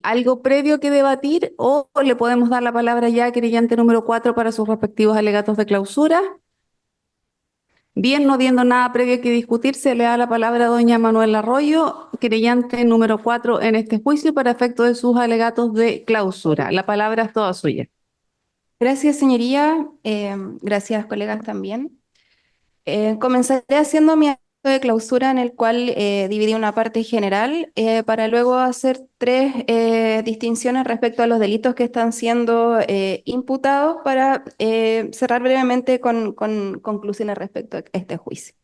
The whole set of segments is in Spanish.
¿Algo previo que debatir o le podemos dar la palabra ya a querellante número 4 para sus respectivos alegatos de clausura? Bien, no viendo nada previo que discutir, se le da la palabra a doña Manuela Arroyo, querellante número 4 en este juicio para efecto de sus alegatos de clausura. La palabra es toda suya. Gracias, señoría. Gracias, colegas, también. Comenzaré haciendo mi acto de clausura en el cual dividí una parte general para luego hacer tres distinciones respecto a los delitos que están siendo imputados para cerrar brevemente con conclusiones respecto a este juicio.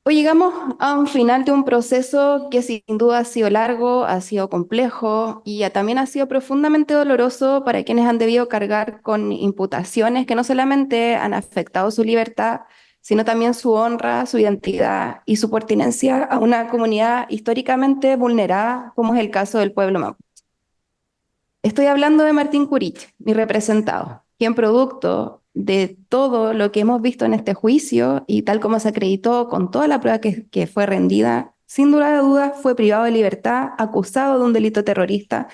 Hoy llegamos a un final de un proceso que sin duda ha sido largo, ha sido complejo y también ha sido profundamente doloroso para quienes han debido cargar con imputaciones que no solamente han afectado su libertad, sino también su honra, su identidad y su pertinencia a una comunidad históricamente vulnerada, como es el caso del pueblo mapuche. Estoy hablando de Martín Curich, mi representado, quien producto de todo lo que hemos visto en este juicio y tal como se acreditó con toda la prueba que fue rendida, sin duda de dudas fue privado de libertad, acusado de un delito terrorista,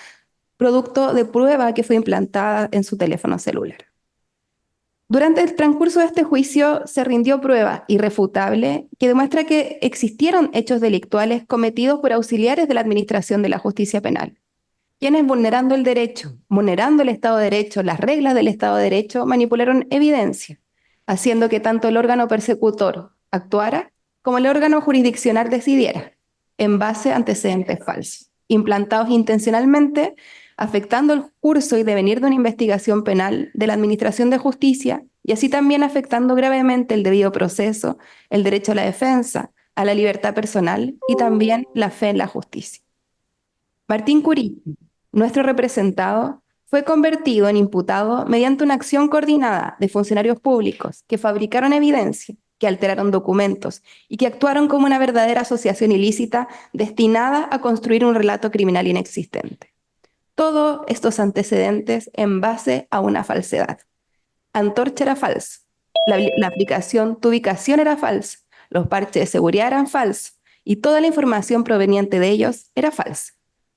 producto de prueba que fue implantada en su teléfono celular. Durante el transcurso de este juicio se rindió prueba irrefutable que demuestra que existieron hechos delictuales cometidos por auxiliares de la Administración de la Justicia Penal, quienes vulnerando el derecho, vulnerando el Estado de Derecho, las reglas del Estado de Derecho, manipularon evidencia, haciendo que tanto el órgano persecutor actuara como el órgano jurisdiccional decidiera, en base a antecedentes falsos, implantados intencionalmente, afectando el curso y devenir de una investigación penal de la Administración de Justicia y así también afectando gravemente el debido proceso, el derecho a la defensa, a la libertad personal y también la fe en la justicia. Martín Curí, nuestro representado, fue convertido en imputado mediante una acción coordinada de funcionarios públicos que fabricaron evidencia, que alteraron documentos y que actuaron como una verdadera asociación ilícita destinada a construir un relato criminal inexistente. Todos estos antecedentes en base a una falsedad. Antorcha era falsa, la aplicación Tu ubicación era falsa, los parches de seguridad eran falsos y toda la información proveniente de ellos era falsa.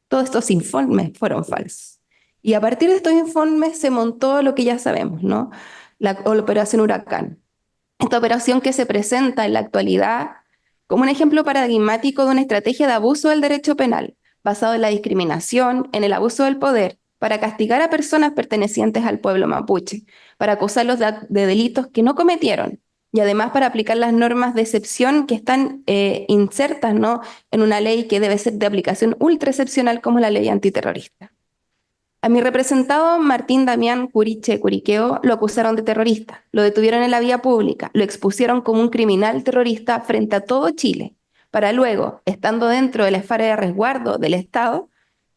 Todos estos informes fueron falsos. Y a partir de estos informes se montó lo que ya sabemos, ¿no? La Operación Huracán. Esta operación que se presenta en la actualidad como un ejemplo paradigmático de una estrategia de abuso del derecho penal, basado en la discriminación, en el abuso del poder, para castigar a personas pertenecientes al pueblo mapuche, para acusarlos de delitos que no cometieron, y además para aplicar las normas de excepción que están insertas, ¿no?, en una ley que debe ser de aplicación ultra excepcional como la ley antiterrorista. A mi representado Martín Damián Curiche Curiqueo lo acusaron de terrorista, lo detuvieron en la vía pública, lo expusieron como un criminal terrorista frente a todo Chile, para luego, estando dentro de la esfera de resguardo del Estado,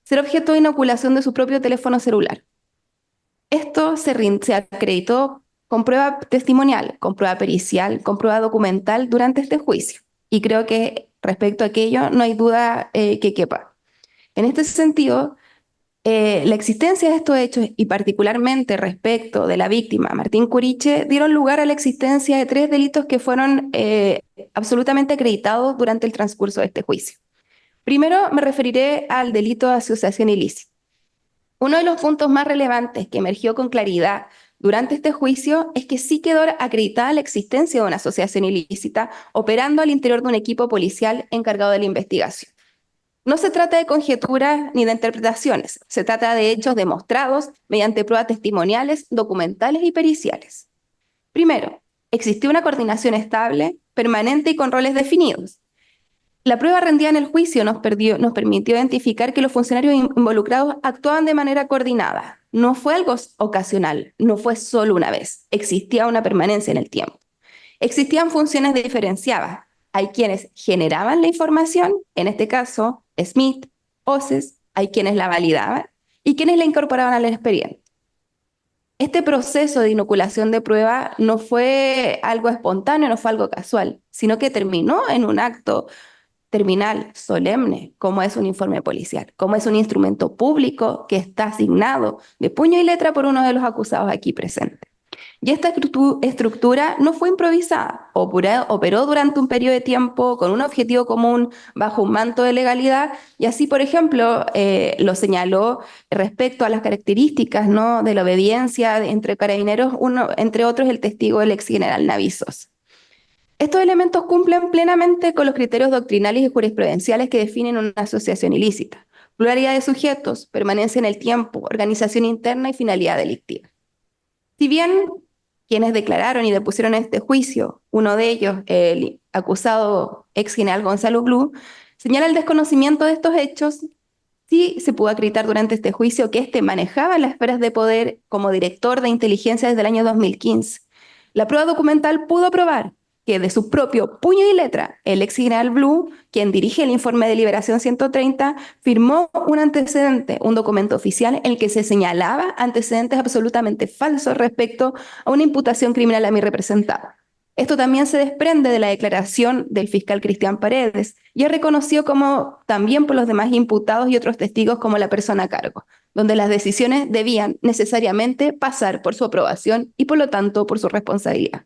ser objeto de inoculación de su propio teléfono celular. Esto se acreditó con prueba testimonial, con prueba pericial, con prueba documental durante este juicio. Y creo que respecto a aquello no hay duda que quepa. En este sentido, la existencia de estos hechos y particularmente respecto de la víctima, Martín Curiche, dieron lugar a la existencia de tres delitos que fueron absolutamente acreditados durante el transcurso de este juicio. Primero me referiré al delito de asociación ilícita. Uno de los puntos más relevantes que emergió con claridad durante este juicio es que sí quedó acreditada la existencia de una asociación ilícita operando al interior de un equipo policial encargado de la investigación. No se trata de conjeturas ni de interpretaciones, se trata de hechos demostrados mediante pruebas testimoniales, documentales y periciales. Primero, existió una coordinación estable, permanente y con roles definidos. La prueba rendida en el juicio nos permitió identificar que los funcionarios involucrados actuaban de manera coordinada. No fue algo ocasional, no fue solo una vez, existía una permanencia en el tiempo. Existían funciones diferenciadas. Hay quienes generaban la información, en este caso Smith, OCES, hay quienes la validaban y quienes la incorporaban al expediente. Este proceso de inoculación de prueba no fue algo espontáneo, no fue algo casual, sino que terminó en un acto terminal, solemne, como es un informe policial, como es un instrumento público que está asignado de puño y letra por uno de los acusados aquí presentes. Y esta estructura no fue improvisada, operó durante un periodo de tiempo con un objetivo común bajo un manto de legalidad y así, por ejemplo, lo señaló respecto a las características, ¿no?, de la obediencia entre carabineros, entre otros el testigo del ex general Navizos. Estos elementos cumplen plenamente con los criterios doctrinales y jurisprudenciales que definen una asociación ilícita: pluralidad de sujetos, permanencia en el tiempo, organización interna y finalidad delictiva. Si bien quienes declararon y depusieron este juicio, uno de ellos, el acusado ex general Gonzalo Glú, señala el desconocimiento de estos hechos, sí se pudo acreditar durante este juicio que éste manejaba las esferas de poder como director de inteligencia desde el año 2015. La prueba documental pudo probar que de su propio puño y letra, el ex general Blue, quien dirige el informe de Liberación 130, firmó un antecedente, un documento oficial en el que se señalaba antecedentes absolutamente falsos respecto a una imputación criminal a mi representado. Esto también se desprende de la declaración del fiscal Cristian Paredes y es reconocido como también por los demás imputados y otros testigos como la persona a cargo, donde las decisiones debían necesariamente pasar por su aprobación y por lo tanto por su responsabilidad.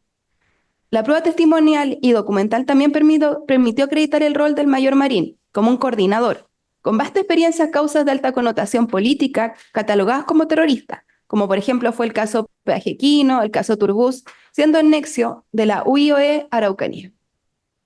La prueba testimonial y documental también permitió acreditar el rol del mayor Marín como un coordinador, con vasta experiencia a causas de alta connotación política catalogadas como terroristas, como por ejemplo fue el caso Peajequino, el caso Turbus, siendo el nexo de la UIOE Araucanía.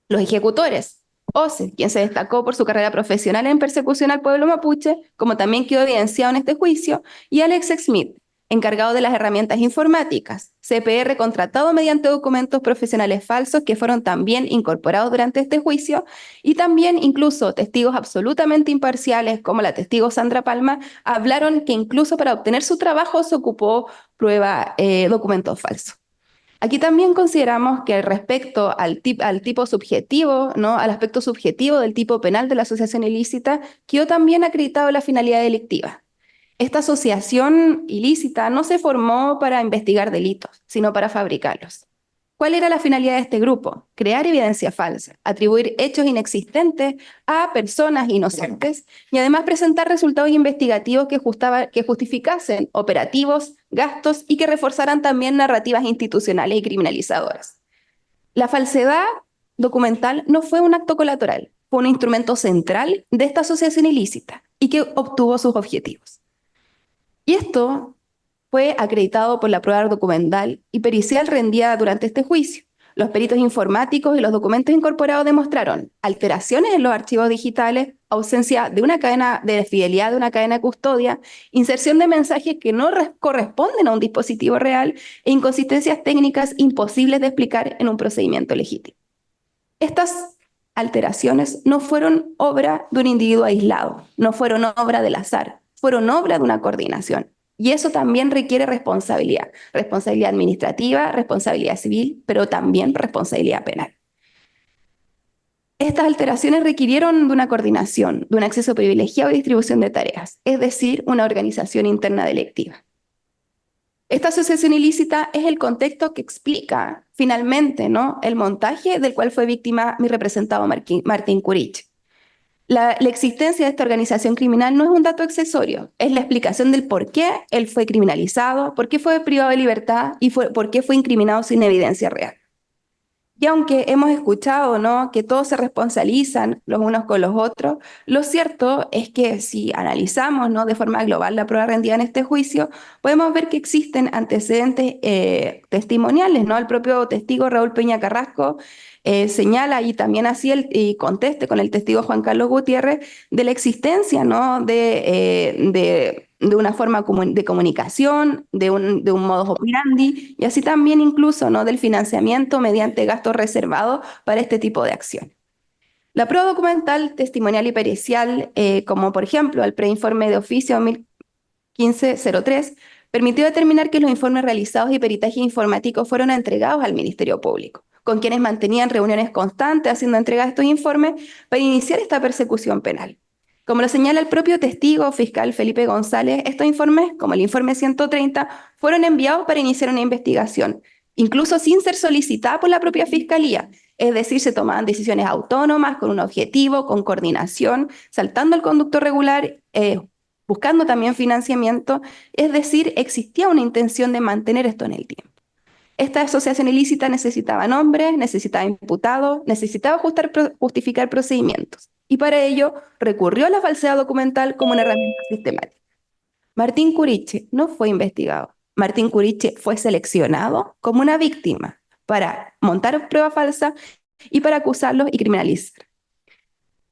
Los ejecutores: OCE, quien se destacó por su carrera profesional en persecución al pueblo mapuche, como también quedó evidenciado en este juicio, y Alex Smith, encargado de las herramientas informáticas, CPR contratado mediante documentos profesionales falsos que fueron también incorporados durante este juicio, y también incluso testigos absolutamente imparciales como la testigo Sandra Palma hablaron que incluso para obtener su trabajo se ocupó documentos falsos. Aquí también consideramos que respecto al tipo subjetivo, ¿no?, al aspecto subjetivo del tipo penal de la asociación ilícita, quedó también acreditado la finalidad delictiva. Esta asociación ilícita no se formó para investigar delitos, sino para fabricarlos. ¿Cuál era la finalidad de este grupo? Crear evidencia falsa, atribuir hechos inexistentes a personas inocentes y además presentar resultados investigativos que justificasen operativos, gastos y que reforzaran también narrativas institucionales y criminalizadoras. La falsedad documental no fue un acto colateral, fue un instrumento central de esta asociación ilícita y que obtuvo sus objetivos. Y esto fue acreditado por la prueba documental y pericial rendida durante este juicio. Los peritos informáticos y los documentos incorporados demostraron alteraciones en los archivos digitales, ausencia de una cadena de fidelidad de una cadena de custodia, inserción de mensajes que no corresponden a un dispositivo real e inconsistencias técnicas imposibles de explicar en un procedimiento legítimo. Estas alteraciones no fueron obra de un individuo aislado, no fueron obra del azar, fueron obra de una coordinación. Y eso también requiere responsabilidad administrativa, responsabilidad civil, pero también responsabilidad penal. Estas alteraciones requirieron de una coordinación, de un acceso privilegiado y distribución de tareas, es decir, una organización interna delictiva. Esta asociación ilícita es el contexto que explica finalmente, ¿no?, el montaje del cual fue víctima mi representado Martín Curich. La existencia de esta organización criminal no es un dato accesorio, es la explicación del por qué él fue criminalizado, por qué fue privado de libertad y por qué fue incriminado sin evidencia real. Y aunque hemos escuchado, ¿no?, que todos se responsabilizan los unos con los otros, lo cierto es que si analizamos, ¿no?, de forma global la prueba rendida en este juicio, podemos ver que existen antecedentes testimoniales, ¿no? El propio testigo Raúl Peña Carrasco señala y también así y conteste con el testigo Juan Carlos Gutiérrez de la existencia, ¿no?, de una forma de comunicación, de un modus operandi, y así también incluso, ¿no?, del financiamiento mediante gastos reservados para este tipo de acción. La prueba documental, testimonial y pericial, como por ejemplo el preinforme de oficio 1015-03, permitió determinar que los informes realizados y peritajes informáticos fueron entregados al Ministerio Público, con quienes mantenían reuniones constantes haciendo entrega de estos informes para iniciar esta persecución penal. Como lo señala el propio testigo fiscal Felipe González, estos informes, como el informe 130, fueron enviados para iniciar una investigación, incluso sin ser solicitada por la propia Fiscalía. Es decir, se tomaban decisiones autónomas, con un objetivo, con coordinación, saltando el conducto regular, buscando también financiamiento. Es decir, existía una intención de mantener esto en el tiempo. Esta asociación ilícita necesitaba nombres, necesitaba imputados, necesitaba justificar procedimientos. Y para ello recurrió a la falsedad documental como una herramienta sistemática. Martín Curiche no fue investigado. Martín Curiche fue seleccionado como una víctima para montar prueba falsa y para acusarlos y criminalizar.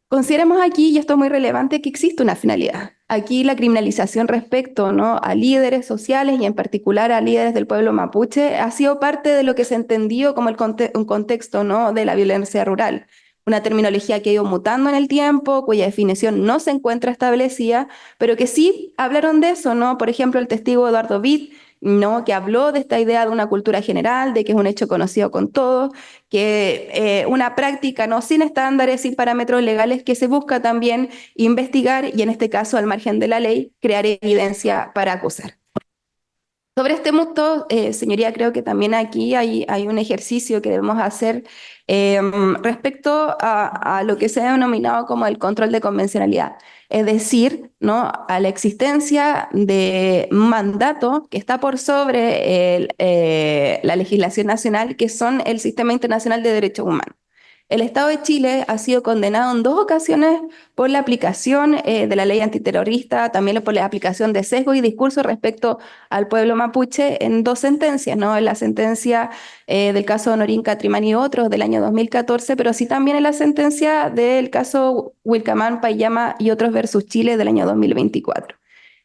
Consideremos aquí, y esto es muy relevante, que existe una finalidad. Aquí la criminalización respecto, ¿no?, a líderes sociales y en particular a líderes del pueblo mapuche ha sido parte de lo que se entendió como un contexto, ¿no?, de la violencia rural. Una terminología que ha ido mutando en el tiempo, cuya definición no se encuentra establecida, pero que sí hablaron de eso, ¿no? Por ejemplo, el testigo Eduardo Witt, ¿no?, que habló de esta idea de una cultura general, de que es un hecho conocido con todos, que una práctica, ¿no?, sin estándares, sin parámetros legales, que se busca también investigar y en este caso, al margen de la ley, crear evidencia para acusar. Sobre este punto, señoría, creo que también aquí hay un ejercicio que debemos hacer respecto a lo que se ha denominado como el control de convencionalidad, es decir, ¿no?, a la existencia de un mandato que está por sobre la legislación nacional, que son el Sistema Internacional de Derechos Humanos. El Estado de Chile ha sido condenado en 2 ocasiones por la aplicación de la ley antiterrorista, también por la aplicación de sesgo y discurso respecto al pueblo mapuche en 2 sentencias, ¿no? En la sentencia del caso Honorín Catrimani y otros del año 2014, pero sí también en la sentencia del caso Wilcamán, Payama y otros versus Chile del año 2024,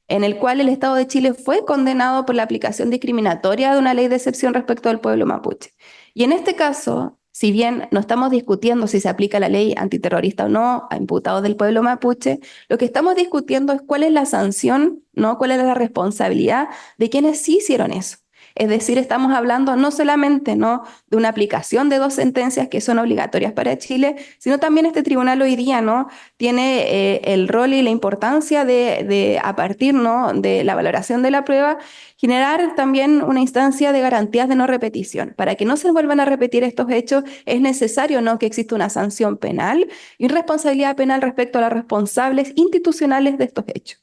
en el cual el Estado de Chile fue condenado por la aplicación discriminatoria de una ley de excepción respecto al pueblo mapuche. Y en este caso, si bien no estamos discutiendo si se aplica la ley antiterrorista o no a imputados del pueblo mapuche, lo que estamos discutiendo es cuál es la sanción, ¿no?, cuál es la responsabilidad de quienes sí hicieron eso. Es decir, estamos hablando no solamente, ¿no?, de una aplicación de 2 sentencias que son obligatorias para Chile, sino también este tribunal hoy día, ¿no?, tiene el rol y la importancia de a partir, ¿no?, de la valoración de la prueba, generar también una instancia de garantías de no repetición. Para que no se vuelvan a repetir estos hechos, es necesario, ¿no?, que exista una sanción penal y responsabilidad penal respecto a los responsables institucionales de estos hechos.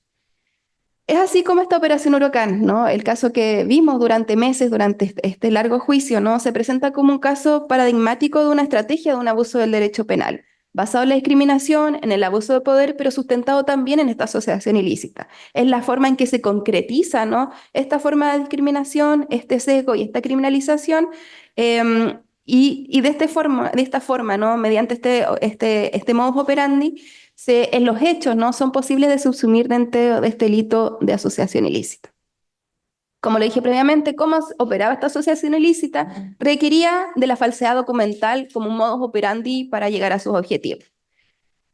Es así como esta operación Huracán, ¿no?, el caso que vimos durante meses, durante este largo juicio, ¿no?, se presenta como un caso paradigmático de una estrategia de un abuso del derecho penal, basado en la discriminación, en el abuso de poder, pero sustentado también en esta asociación ilícita. Es la forma en que se concretiza, ¿no?, esta forma de discriminación, este sesgo y esta criminalización, y de esta forma, ¿no?, mediante este modus operandi, en los hechos, ¿no?, son posibles de subsumir dentro de este delito de asociación ilícita. Como lo dije previamente, cómo operaba esta asociación ilícita requería de la falsedad documental como un modus operandi para llegar a sus objetivos.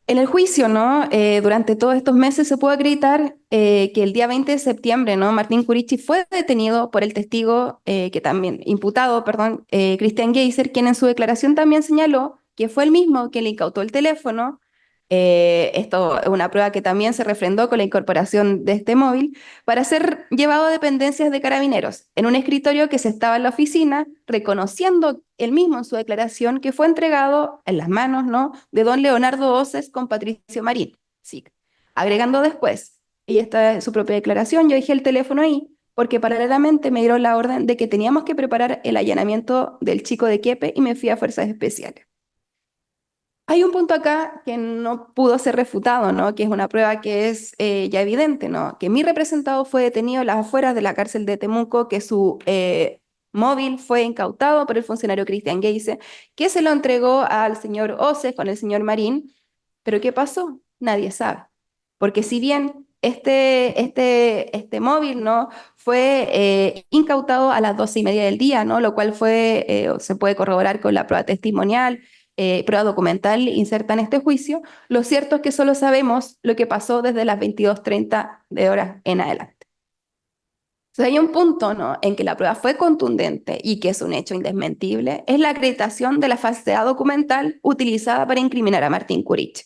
En el juicio, ¿no?, durante todos estos meses se pudo acreditar que el día 20 de septiembre, ¿no?, Martín Curichi fue detenido por el testigo, imputado, perdón, Cristian Geyser, quien en su declaración también señaló que fue él mismo quien le incautó el teléfono. Esto es una prueba que también se refrendó con la incorporación de este móvil para ser llevado a dependencias de Carabineros, en un escritorio que se estaba en la oficina, reconociendo él mismo en su declaración que fue entregado en las manos, ¿no?, de don Leonardo Oces con Patricio Marín. Sí. Agregando después, y esta es su propia declaración, yo dejé el teléfono ahí porque paralelamente me dieron la orden de que teníamos que preparar el allanamiento del chico de Quiepe y me fui a Fuerzas Especiales. Hay un punto acá que no pudo ser refutado, ¿no?, que es una prueba que es ya evidente, ¿no?, que mi representado fue detenido a las afueras de la cárcel de Temuco, que su móvil fue incautado por el funcionario Cristian Geise, que se lo entregó al señor Oces con el señor Marín. ¿Pero qué pasó? Nadie sabe. Porque si bien este móvil, ¿no?, fue incautado a las 12:30 del día, ¿no?, lo cual se puede corroborar con la prueba testimonial, prueba documental inserta en este juicio, lo cierto es que solo sabemos lo que pasó desde las 22:30 de horas en adelante. Entonces hay un punto, ¿no?, en que la prueba fue contundente y que es un hecho indesmentible, es la acreditación de la falsedad documental utilizada para incriminar a Martín Curiche.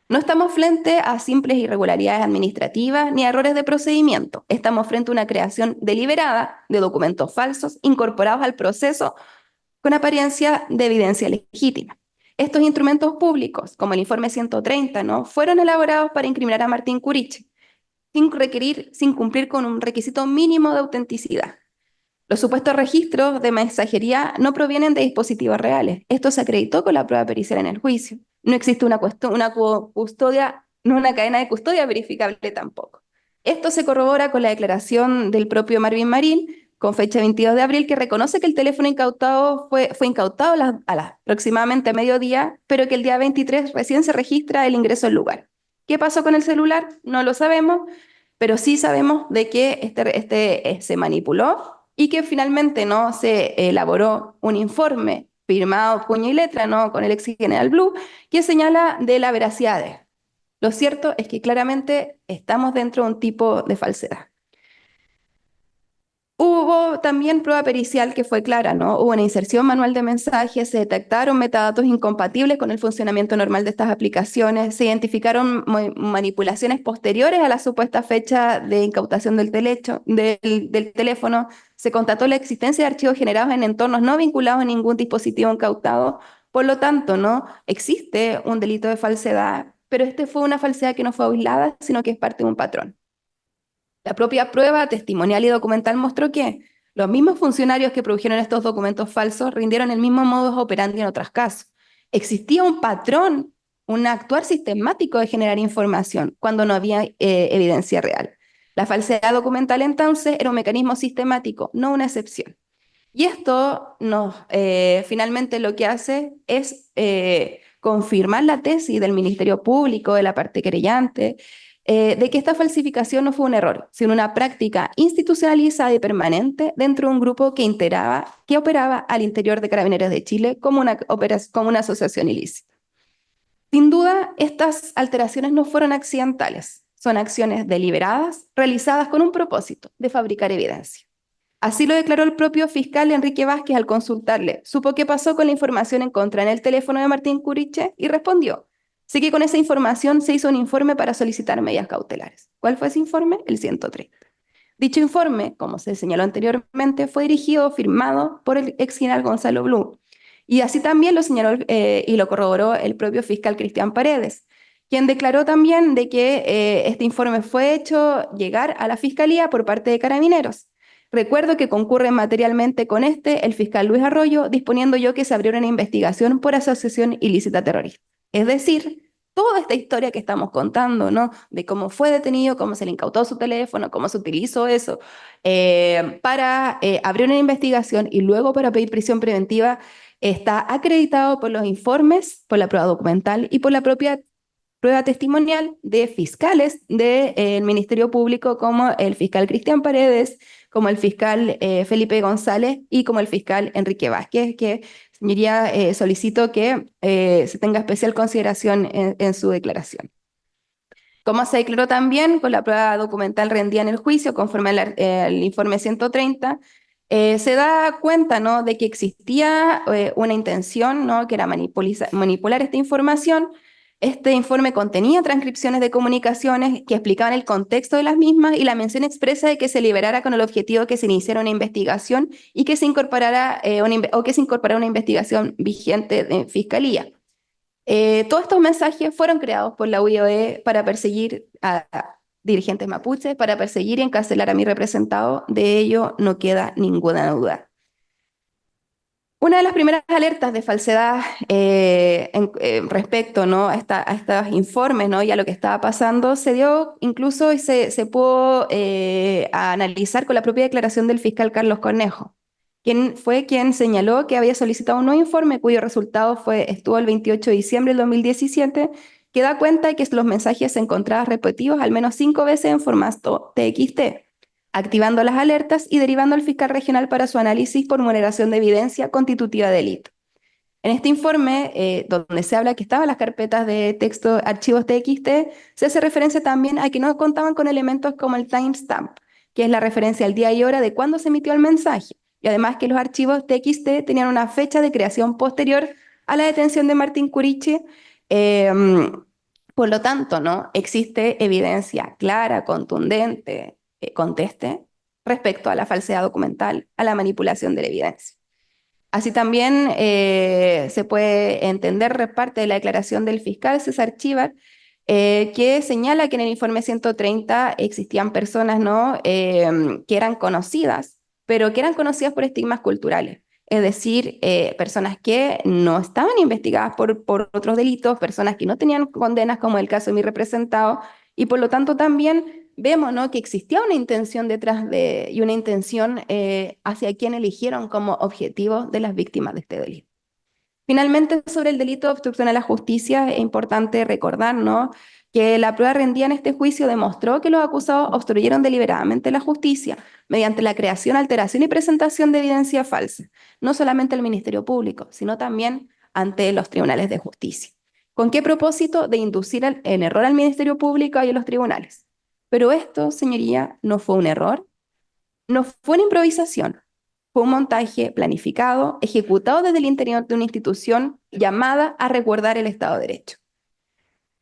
No estamos frente a simples irregularidades administrativas ni a errores de procedimiento. Estamos frente a una creación deliberada de documentos falsos incorporados al proceso con apariencia de evidencia legítima. Estos instrumentos públicos, como el informe 130, ¿no?, fueron elaborados para incriminar a Martín Curiche, sin cumplir con un requisito mínimo de autenticidad. Los supuestos registros de mensajería no provienen de dispositivos reales. Esto se acreditó con la prueba pericial en el juicio. No existe custodia, no una cadena de custodia verificable tampoco. Esto se corrobora con la declaración del propio Marvin Marín, con fecha 22 de abril, que reconoce que el teléfono incautado fue incautado aproximadamente a mediodía, pero que el día 23 recién se registra el ingreso al lugar. ¿Qué pasó con el celular? No lo sabemos, pero sí sabemos de que se manipuló y que finalmente no se elaboró un informe firmado puño y letra, ¿no? Con el ex general Blue, que señala de la veracidad de. Lo cierto es que claramente estamos dentro de un tipo de falsedad. Hubo también prueba pericial que fue clara, ¿no? Hubo una inserción manual de mensajes, se detectaron metadatos incompatibles con el funcionamiento normal de estas aplicaciones, se identificaron manipulaciones posteriores a la supuesta fecha de incautación del teléfono, se constató la existencia de archivos generados en entornos no vinculados a ningún dispositivo incautado, por lo tanto, ¿no? Existe un delito de falsedad, pero este fue una falsedad que no fue aislada, sino que es parte de un patrón. La propia prueba testimonial y documental mostró que los mismos funcionarios que produjeron estos documentos falsos rindieron el mismo modus operandi en otros casos. Existía un patrón, un actuar sistemático de generar información cuando no había evidencia real. La falsedad documental entonces era un mecanismo sistemático, no una excepción. Y esto finalmente lo que hace es confirmar la tesis del Ministerio Público, de la parte querellante, de que esta falsificación no fue un error, sino una práctica institucionalizada y permanente dentro de un grupo que operaba al interior de Carabineros de Chile como una asociación ilícita. Sin duda, estas alteraciones no fueron accidentales, son acciones deliberadas, realizadas con un propósito de fabricar evidencia. Así lo declaró el propio fiscal Enrique Vázquez al consultarle. Supo qué pasó con la información en contra en el teléfono de Martín Curiche y respondió. Sí que con esa información se hizo un informe para solicitar medidas cautelares. ¿Cuál fue ese informe? El 130. Dicho informe, como se señaló anteriormente, fue dirigido o firmado por el ex general Gonzalo Blum. Y así también lo señaló y lo corroboró el propio fiscal Cristian Paredes, quien declaró también de que este informe fue hecho llegar a la fiscalía por parte de Carabineros. Recuerdo que concurre materialmente con el fiscal Luis Arroyo, disponiendo yo que se abriera una investigación por asociación ilícita terrorista. Es decir, toda esta historia que estamos contando, ¿no? De cómo fue detenido, cómo se le incautó su teléfono, cómo se utilizó eso para abrir una investigación y luego para pedir prisión preventiva, está acreditado por los informes, por la prueba documental y por la propia prueba testimonial de fiscales del Ministerio Público, como el fiscal Cristian Paredes, como el fiscal Felipe González y como el fiscal Enrique Vázquez, que, señoría, solicito que se tenga especial consideración en su declaración. Como se declaró también con la prueba documental rendida en el juicio, conforme al informe 130, se da cuenta, ¿no?, de que existía una intención, ¿no?, que era manipular esta información. Este informe contenía transcripciones de comunicaciones que explicaban el contexto de las mismas y la mención expresa de que se liberara con el objetivo de que se iniciara una investigación y que se incorporara una investigación vigente de fiscalía. Todos estos mensajes fueron creados por la UIOE para perseguir a dirigentes mapuches, para perseguir y encarcelar a mi representado. De ello no queda ninguna duda. Una de las primeras alertas de falsedad respecto, ¿no?, a estos informes, ¿no?, y a lo que estaba pasando, se dio incluso y se pudo analizar con la propia declaración del fiscal Carlos Cornejo, quien señaló que había solicitado un nuevo informe cuyo resultado estuvo el 28 de diciembre del 2017, que da cuenta de que los mensajes se encontraban repetidos al menos 5 veces en formato TXT, activando las alertas y derivando al fiscal regional para su análisis por vulneración de evidencia constitutiva de delito. En este informe, donde se habla que estaban las carpetas de texto, archivos TXT, se hace referencia también a que no contaban con elementos como el timestamp, que es la referencia al día y hora de cuándo se emitió el mensaje, y además que los archivos TXT tenían una fecha de creación posterior a la detención de Martín Curiche. Por lo tanto, ¿no?, existe evidencia clara, contundente, conteste respecto a la falsedad documental, a la manipulación de la evidencia. Así también se puede entender parte de la declaración del fiscal César Chívar, que señala que en el informe 130 existían personas, ¿no?, que eran conocidas pero que eran conocidas por estigmas culturales. Es decir, personas que no estaban investigadas por otros delitos, personas que no tenían condenas, como el caso de mi representado, y por lo tanto también vemos, ¿no?, que existía una intención detrás de, y una intención hacia quien eligieron como objetivo de las víctimas de este delito. Finalmente, sobre el delito de obstrucción a la justicia, es importante recordar, ¿no?, que la prueba rendida en este juicio demostró que los acusados obstruyeron deliberadamente la justicia mediante la creación, alteración y presentación de evidencia falsa, no solamente al Ministerio Público, sino también ante los tribunales de justicia. ¿Con qué propósito? De inducir en error al Ministerio Público y a los tribunales. Pero esto, señoría, no fue un error, no fue una improvisación, fue un montaje planificado, ejecutado desde el interior de una institución llamada a resguardar el Estado de Derecho.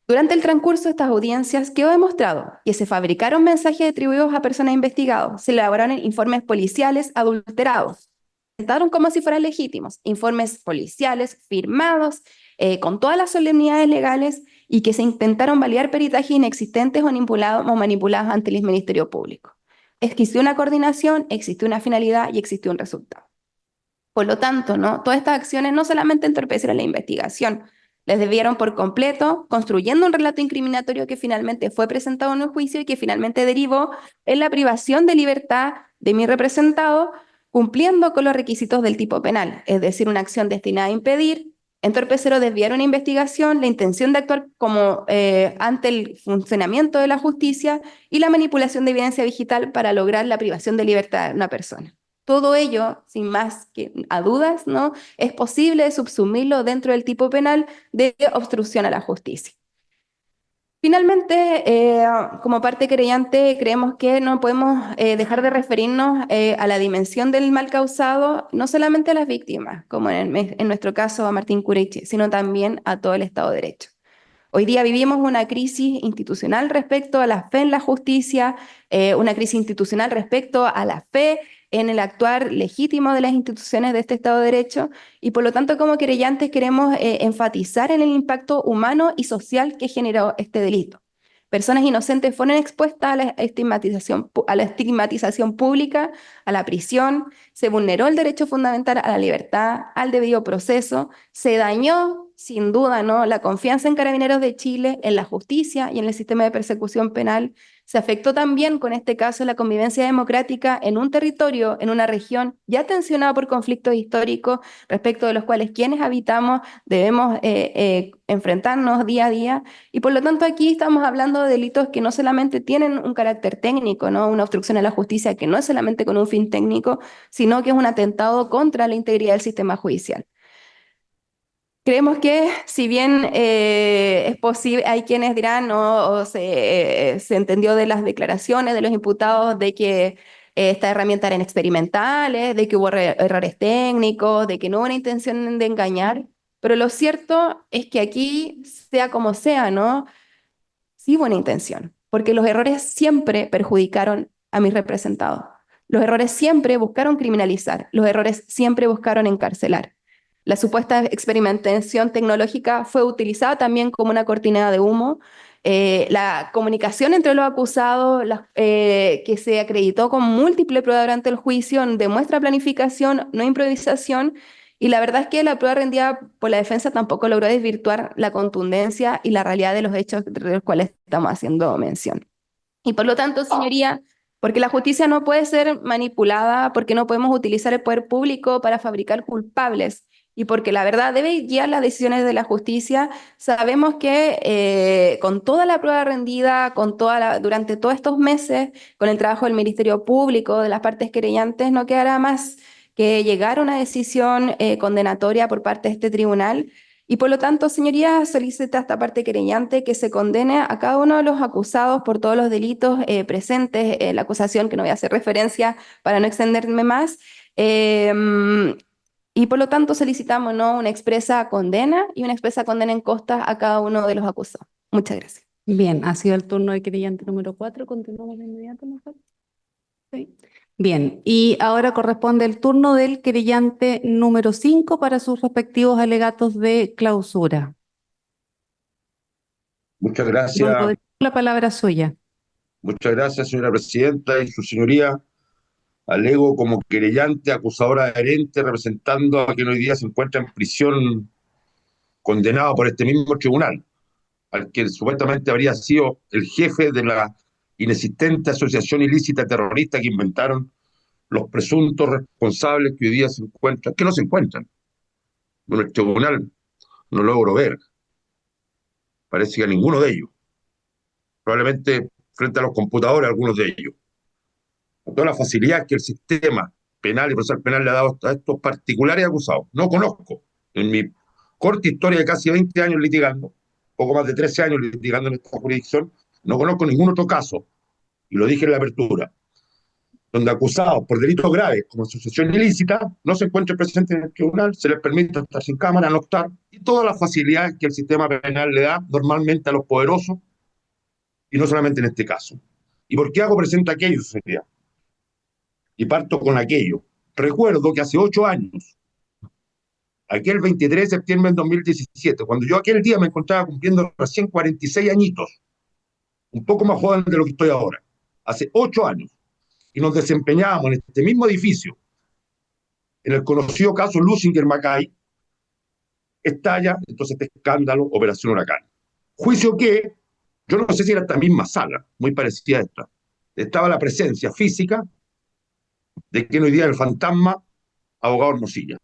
Durante el transcurso de estas audiencias quedó demostrado que se fabricaron mensajes atribuidos a personas investigadas, se elaboraron informes policiales adulterados, presentaron como si fueran legítimos, informes policiales firmados con todas las solemnidades legales y que se intentaron validar peritajes inexistentes o manipulados ante el Ministerio Público. Existió una coordinación, existió una finalidad y existió un resultado. Por lo tanto, ¿no?, todas estas acciones no solamente entorpecieron la investigación, les desviaron por completo, construyendo un relato incriminatorio que finalmente fue presentado en el juicio y que finalmente derivó en la privación de libertad de mi representado, cumpliendo con los requisitos del tipo penal, es decir, una acción destinada a impedir, entorpecer o desviar una investigación, la intención de actuar como ante el funcionamiento de la justicia y la manipulación de evidencia digital para lograr la privación de libertad de una persona. Todo ello, sin más que a dudas, ¿no?, es posible subsumirlo dentro del tipo penal de obstrucción a la justicia. Finalmente, como parte querellante, creemos que no podemos dejar de referirnos a la dimensión del mal causado, no solamente a las víctimas, como en nuestro caso a Martín Curichi, sino también a todo el Estado de Derecho. Hoy día vivimos una crisis institucional respecto a la fe en la justicia, una crisis institucional respecto a la fe en el actuar legítimo de las instituciones de este Estado de Derecho y por lo tanto como querellantes queremos enfatizar en el impacto humano y social que generó este delito. Personas inocentes fueron expuestas a la estigmatización pública, a la prisión, se vulneró el derecho fundamental a la libertad, al debido proceso, se dañó, sin duda, ¿no?, la confianza en Carabineros de Chile, en la justicia y en el sistema de persecución penal. Se afectó también, con este caso, la convivencia democrática en un territorio, en una región ya tensionada por conflictos históricos, respecto de los cuales quienes habitamos debemos enfrentarnos día a día. Y por lo tanto aquí estamos hablando de delitos que no solamente tienen un carácter técnico, ¿no?, una obstrucción a la justicia que no es solamente con un fin técnico, sino que es un atentado contra la integridad del sistema judicial. Creemos que si bien es posible, hay quienes dirán, no, o se entendió de las declaraciones de los imputados de que estas herramientas eran experimentales, de que hubo errores técnicos, de que no hubo una intención de engañar, pero lo cierto es que aquí, sea como sea, ¿no?, sí hubo una intención, porque los errores siempre perjudicaron a mis representados. Los errores siempre buscaron criminalizar, los errores siempre buscaron encarcelar. La supuesta experimentación tecnológica fue utilizada también como una cortina de humo. La comunicación entre los acusados, que se acreditó con múltiple prueba durante el juicio, demuestra planificación, no improvisación, y la verdad es que la prueba rendida por la defensa tampoco logró desvirtuar la contundencia y la realidad de los hechos de los cuales estamos haciendo mención. Y por lo tanto, señoría, porque la justicia no puede ser manipulada, porque no podemos utilizar el poder público para fabricar culpables, y porque la verdad debe guiar las decisiones de la justicia, sabemos que con toda la prueba rendida, durante todos estos meses, con el trabajo del Ministerio Público, de las partes querellantes, no quedará más que llegar a una decisión condenatoria por parte de este tribunal. Y por lo tanto, señoría, solicita a esta parte querellante que se condene a cada uno de los acusados por todos los delitos presentes en la acusación, que no voy a hacer referencia para no extenderme más. Y por lo tanto solicitamos, ¿no?, una expresa condena y una expresa condena en costas a cada uno de los acusados. Muchas gracias. Bien, ha sido el turno del querellante número 4. Continuamos de inmediato, mejor. Sí. Bien, y ahora corresponde el turno del querellante número 5 para sus respectivos alegatos de clausura. Muchas Don gracias, Rodrigo, la palabra es suya. muchas gracias, señora presidenta y su señoría. alego como querellante, acusadora adherente, representando a quien hoy día se encuentra en prisión condenado por este mismo tribunal, al que supuestamente habría sido el jefe de la inexistente asociación ilícita terrorista que inventaron los presuntos responsables que hoy día se encuentran, que no se encuentran. En el tribunal no logro ver, parece que a ninguno de ellos, probablemente frente a los computadores algunos de ellos. Toda la facilidad que el sistema penal y procesal penal le ha dado a estos particulares acusados. No conozco, en mi corta historia de casi 20 años litigando, poco más de 13 años litigando en esta jurisdicción, no conozco ningún otro caso, y lo dije en la apertura, donde acusados por delitos graves como asociación ilícita no se encuentren presentes en el tribunal, se les permite estar sin cámara, no estar, y todas las facilidades que el sistema penal le da normalmente a los poderosos, y no solamente en este caso. ¿Y por qué hago presente aquello, señoría? Y parto con aquello. Recuerdo que hace 8 años, aquel 23 de septiembre del 2017, cuando yo aquel día me encontraba cumpliendo recién 46 añitos, un poco más joven de lo que estoy ahora, hace 8 años, y nos desempeñábamos en este mismo edificio, en el conocido caso Lusinger-Mackay, estalla entonces este escándalo Operación Huracán. Juicio que, yo no sé si era esta misma sala, muy parecida a esta, estaba la presencia física de quien hoy día es el fantasma abogado Hermosilla.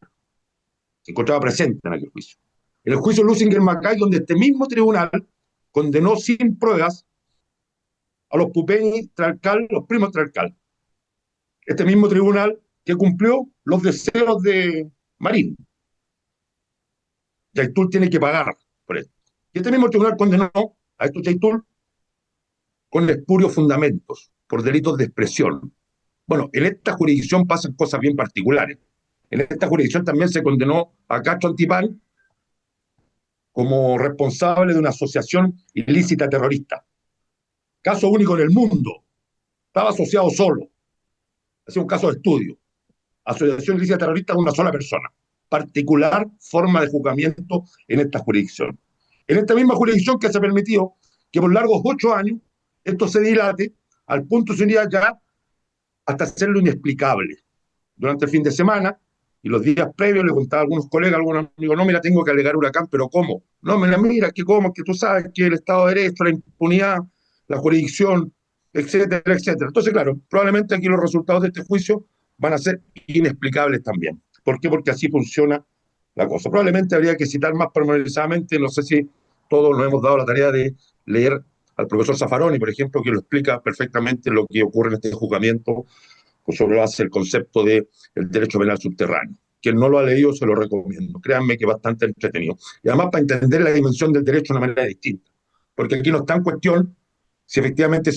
Se encontraba presente en aquel juicio. En el juicio Lusinger-Mackay, donde este mismo tribunal condenó sin pruebas a los Pupeñi Tralcal, los primos Tralcal. Este mismo tribunal que cumplió los deseos de Marín. Yaitul tiene que pagar por esto. Y este mismo tribunal condenó a estos Yaitul con espurios fundamentos, por delitos de expresión. Bueno, en esta jurisdicción pasan cosas bien particulares. En esta jurisdicción también se condenó a Castro Antipán como responsable de una asociación ilícita terrorista. Caso único en el mundo. Estaba asociado solo. Hacía un caso de estudio. Asociación ilícita terrorista con una sola persona. Particular forma de juzgamiento en esta jurisdicción. En esta misma jurisdicción que se permitió que por largos 8 años esto se dilate al punto, señoría, ya hasta hacerlo inexplicable. Durante el fin de semana y los días previos le contaba a algunos colegas, a algunos amigos, no, mira, tengo que alegar Huracán, pero ¿cómo? No, mira, que cómo, que tú sabes que el Estado de Derecho, la impunidad, la jurisdicción, etcétera, etcétera. Entonces, claro, probablemente aquí los resultados de este juicio van a ser inexplicables también. ¿Por qué? Porque así funciona la cosa. Probablemente habría que citar más pormenorizadamente, no sé si todos nos hemos dado la tarea de leer al profesor Zaffaroni, por ejemplo, que lo explica perfectamente lo que ocurre en este juzgamiento pues sobre la base del concepto del derecho penal subterráneo. Quien no lo ha leído, se lo recomiendo. Créanme que es bastante entretenido. Y además para entender la dimensión del derecho de una manera distinta. Porque aquí no está en cuestión si efectivamente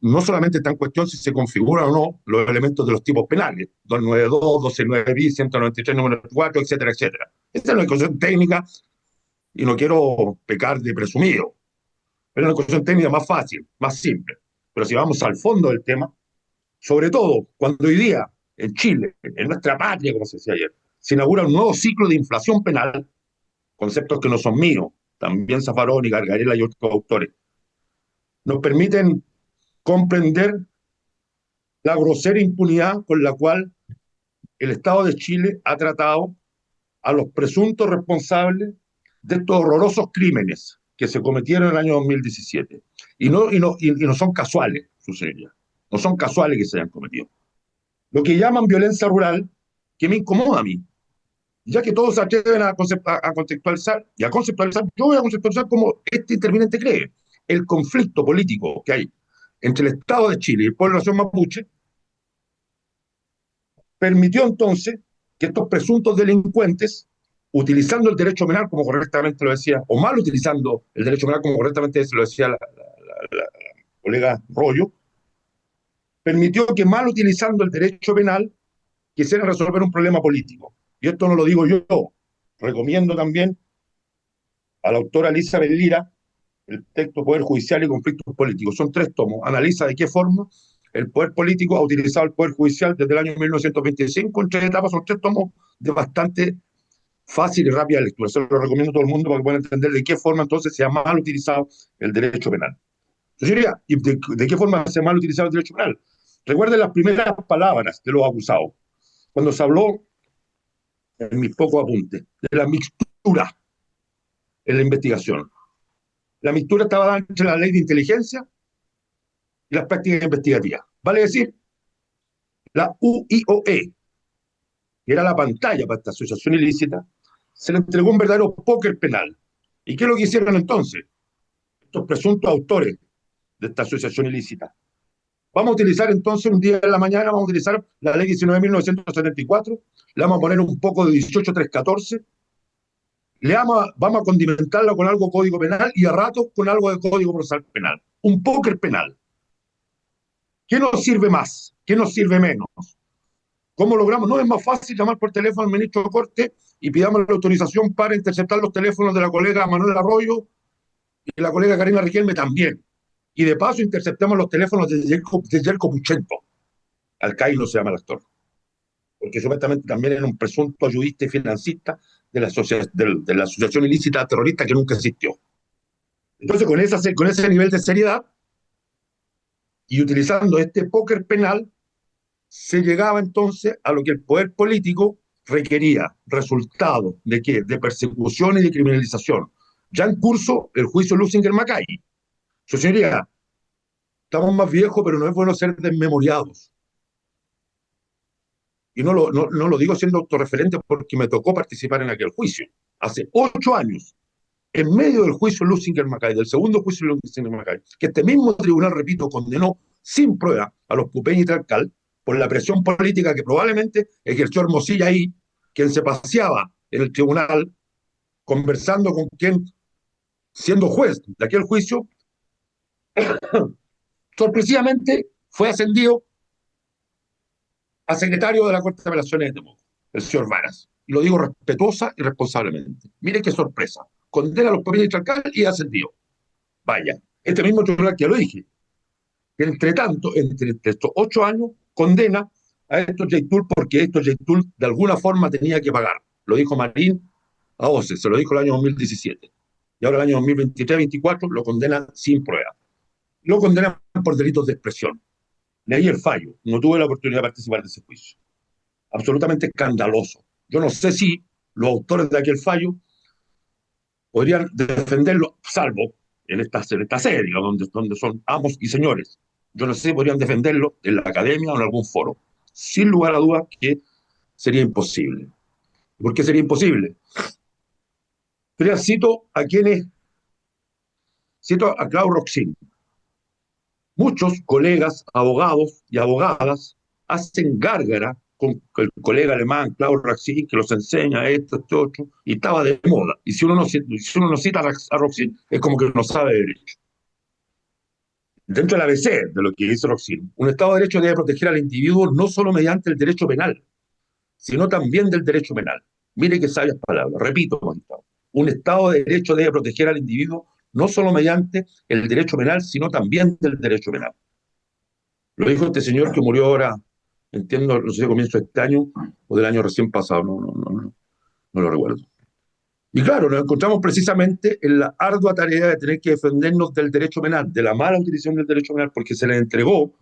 no solamente está en cuestión si se configuran o no los elementos de los tipos penales, 292, 12.9 bis, 193, número 4, etcétera, etcétera. Esta es una cuestión técnica y no quiero pecar de presumido, pero es una cuestión técnica más fácil, más simple. Pero si vamos al fondo del tema, sobre todo cuando hoy día en Chile, en nuestra patria, como se decía ayer, se inaugura un nuevo ciclo de inflación penal, conceptos que no son míos, también Zaffaroni, Gargarella y otros autores, nos permiten comprender la grosera impunidad con la cual el Estado de Chile ha tratado a los presuntos responsables de estos horrorosos crímenes que se cometieron en el año 2017. Y no son casuales, su señoría. No son casuales que se hayan cometido. Lo que llaman violencia rural, que me incomoda a mí, ya que todos se atreven a conceptualizar, y a conceptualizar, yo voy a conceptualizar como este interviniente cree. El conflicto político que hay entre el Estado de Chile y el pueblo de la nación mapuche permitió entonces que estos presuntos delincuentes, utilizando el derecho penal como correctamente lo decía, o mal utilizando el derecho penal como correctamente lo decía la colega Rollo, permitió que mal utilizando el derecho penal quisieran resolver un problema político. Y esto no lo digo yo, recomiendo también a la autora Elizabeth Lira el texto Poder Judicial y Conflictos Políticos. Son 3 tomos. Analiza de qué forma el poder político ha utilizado el Poder Judicial desde el año 1925 en 3 etapas. Son 3 tomos de bastante fácil y rápida lectura. Se lo recomiendo a todo el mundo para que puedan entender de qué forma entonces se ha mal utilizado el derecho penal. Yo diría, ¿y de qué forma se ha mal utilizado el derecho penal? Recuerden las primeras palabras de los acusados, cuando se habló, en mis pocos apuntes, de la mixtura en la investigación. La mixtura estaba entre la ley de inteligencia y las prácticas investigativas. Vale decir, la UIOE, que era la pantalla para esta asociación ilícita, se le entregó un verdadero póker penal. ¿Y qué es lo que hicieron entonces? Estos presuntos autores de esta asociación ilícita. Vamos a utilizar entonces un día en la mañana, vamos a utilizar la ley 19.974, le vamos a poner un poco de 18.314, vamos a condimentarla con algo código penal y a ratos con algo de código procesal penal. Un póker penal. ¿Qué nos sirve más? ¿Qué nos sirve menos? ¿Cómo logramos? No es más fácil llamar por teléfono al ministro de Corte y pidamos la autorización para interceptar los teléfonos de la colega Manuel Arroyo y la colega Karina Riquelme también. Y de paso interceptamos los teléfonos de Yerko Puchento. Alcaíno se llama el actor. Porque supuestamente también era un presunto ayudista y financista de la asociación ilícita terrorista que nunca existió. Entonces, con ese nivel de seriedad y utilizando este póker penal, se llegaba entonces a lo que el poder político requería, resultado de qué, de persecución y de criminalización. Ya en curso el juicio Lusinger-Macay. Su señoría, estamos más viejos, pero no es bueno ser desmemoriados. Y no lo digo siendo autorreferente porque me tocó participar en aquel juicio. Hace 8 años, en medio del juicio Lusinger-Macay, del segundo juicio Lusinger-Macay, que este mismo tribunal, repito, condenó sin prueba a los Pupen y Tlalcal por la presión política que probablemente ejerció Hermosilla ahí, quien se paseaba en el tribunal conversando con quien, siendo juez de aquel juicio, sorpresivamente fue ascendido a secretario de la Corte de Apelaciones de Temuco, el señor Varas. Y lo digo respetuosa y responsablemente. Mire qué sorpresa. Condena a los Pupen y Tlalcal y ascendido. Vaya, este mismo tribunal que lo dije, que entre tanto, entre estos 8 años, condena a estos Yaitul porque estos Yaitul de alguna forma tenía que pagar. Lo dijo Marín a OCE, se lo dijo el año 2017. Y ahora el año 2023-2024 lo condenan sin prueba. Lo condenan por delitos de expresión. Leí el fallo, no tuve la oportunidad de participar de ese juicio. Absolutamente escandaloso. Yo no sé si los autores de aquel fallo podrían defenderlo, salvo en esta sede, digamos, donde son amos y señores. Yo no sé si podrían defenderlo en la academia o en algún foro. Sin lugar a dudas que sería imposible. ¿Por qué sería imposible? Pero cito a Claude Roxin. Muchos colegas, abogados y abogadas hacen gárgara con el colega alemán Claude Roxin, que los enseña esto, este otro, y estaba de moda. Y si uno no cita a Roxin, es como que no sabe de derecho. Dentro del ABC de lo que dice Roxin, un Estado de Derecho debe proteger al individuo no solo mediante el derecho penal, sino también del derecho penal. Mire qué sabias palabras. Repito, magistrado. Un Estado de Derecho debe proteger al individuo no solo mediante el derecho penal, sino también del derecho penal. Lo dijo este señor que murió ahora, entiendo, no sé si comienzo de este año o del año recién pasado, no lo recuerdo. Y claro, nos encontramos precisamente en la ardua tarea de tener que defendernos del derecho penal, de la mala utilización del derecho penal, porque se le entregó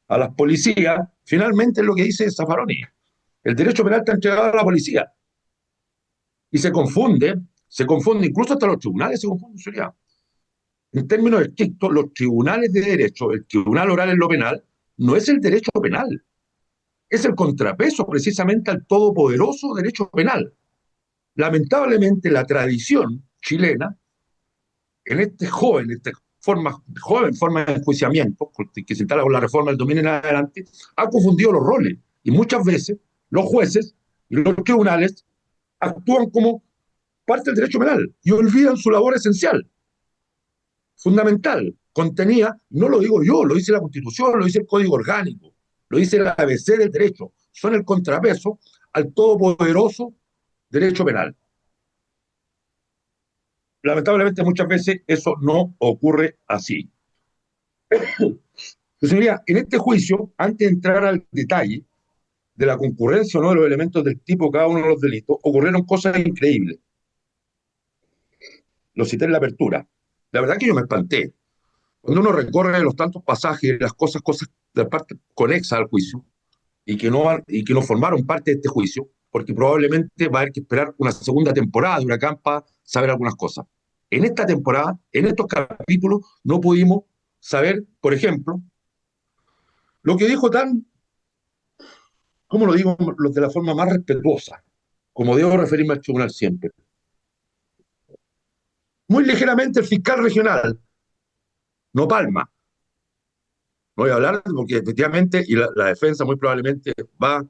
a las policías, finalmente es lo que dice Zaffaroni. El derecho penal está entregado a la policía. Y se confunde, incluso hasta los tribunales se confunden, sería. En términos estrictos, los tribunales de derecho, el tribunal oral en lo penal, no es el derecho penal, es el contrapeso precisamente al todopoderoso derecho penal. Lamentablemente, la tradición chilena, en esta joven forma de enjuiciamiento, que se instala con la reforma del dominio en adelante, ha confundido los roles. Y muchas veces los jueces y los tribunales actúan como parte del derecho penal y olvidan su labor esencial, fundamental, contenida, no lo digo yo, lo dice la Constitución, lo dice el Código Orgánico, lo dice el ABC del derecho, son el contrapeso al todopoderoso derecho penal. Lamentablemente muchas veces eso no ocurre así. Señoría, en este juicio, antes de entrar al detalle de la concurrencia o no de los elementos del tipo de cada uno de los delitos, ocurrieron cosas increíbles. Lo cité en la apertura. La verdad que yo me espanté. Cuando uno recorre los tantos pasajes, las cosas de parte conexas al juicio, y que no formaron parte de este juicio, porque probablemente va a haber que esperar una segunda temporada de Huracán para saber algunas cosas. En esta temporada, en estos capítulos, no pudimos saber, por ejemplo, lo que dijo tan, ¿cómo lo digo?, de la forma más respetuosa, como debo referirme al tribunal siempre. Muy ligeramente el fiscal regional, no Palma. No voy a hablar porque efectivamente, y la defensa muy probablemente va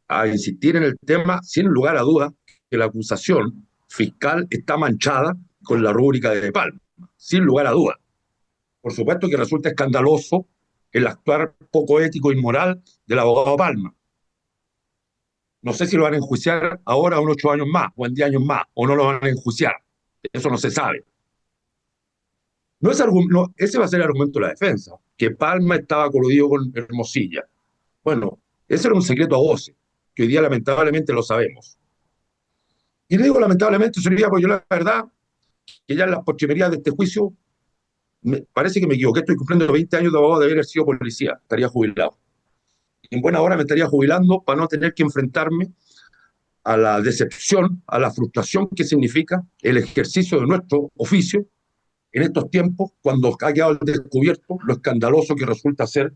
a insistir en el tema, sin lugar a dudas, que la acusación fiscal está manchada con la rúbrica de Palma, sin lugar a dudas. Por supuesto que resulta escandaloso el actuar poco ético e inmoral del abogado Palma. No sé si lo van a enjuiciar ahora o en 8 años más, o en 10 años más, o no lo van a enjuiciar. Eso no se sabe. No es no, ese va a ser el argumento de la defensa, que Palma estaba coludido con Hermosilla. Bueno, ese era un secreto a voces, que hoy día lamentablemente lo sabemos. Y le digo lamentablemente, señoría, porque yo la verdad, que ya en las postrimerías de este juicio, parece que me equivoqué, estoy cumpliendo 20 años de abogado de haber sido policía, estaría jubilado. Y en buena hora me estaría jubilando para no tener que enfrentarme a la decepción, a la frustración que significa el ejercicio de nuestro oficio en estos tiempos, cuando ha quedado al descubierto lo escandaloso que resulta ser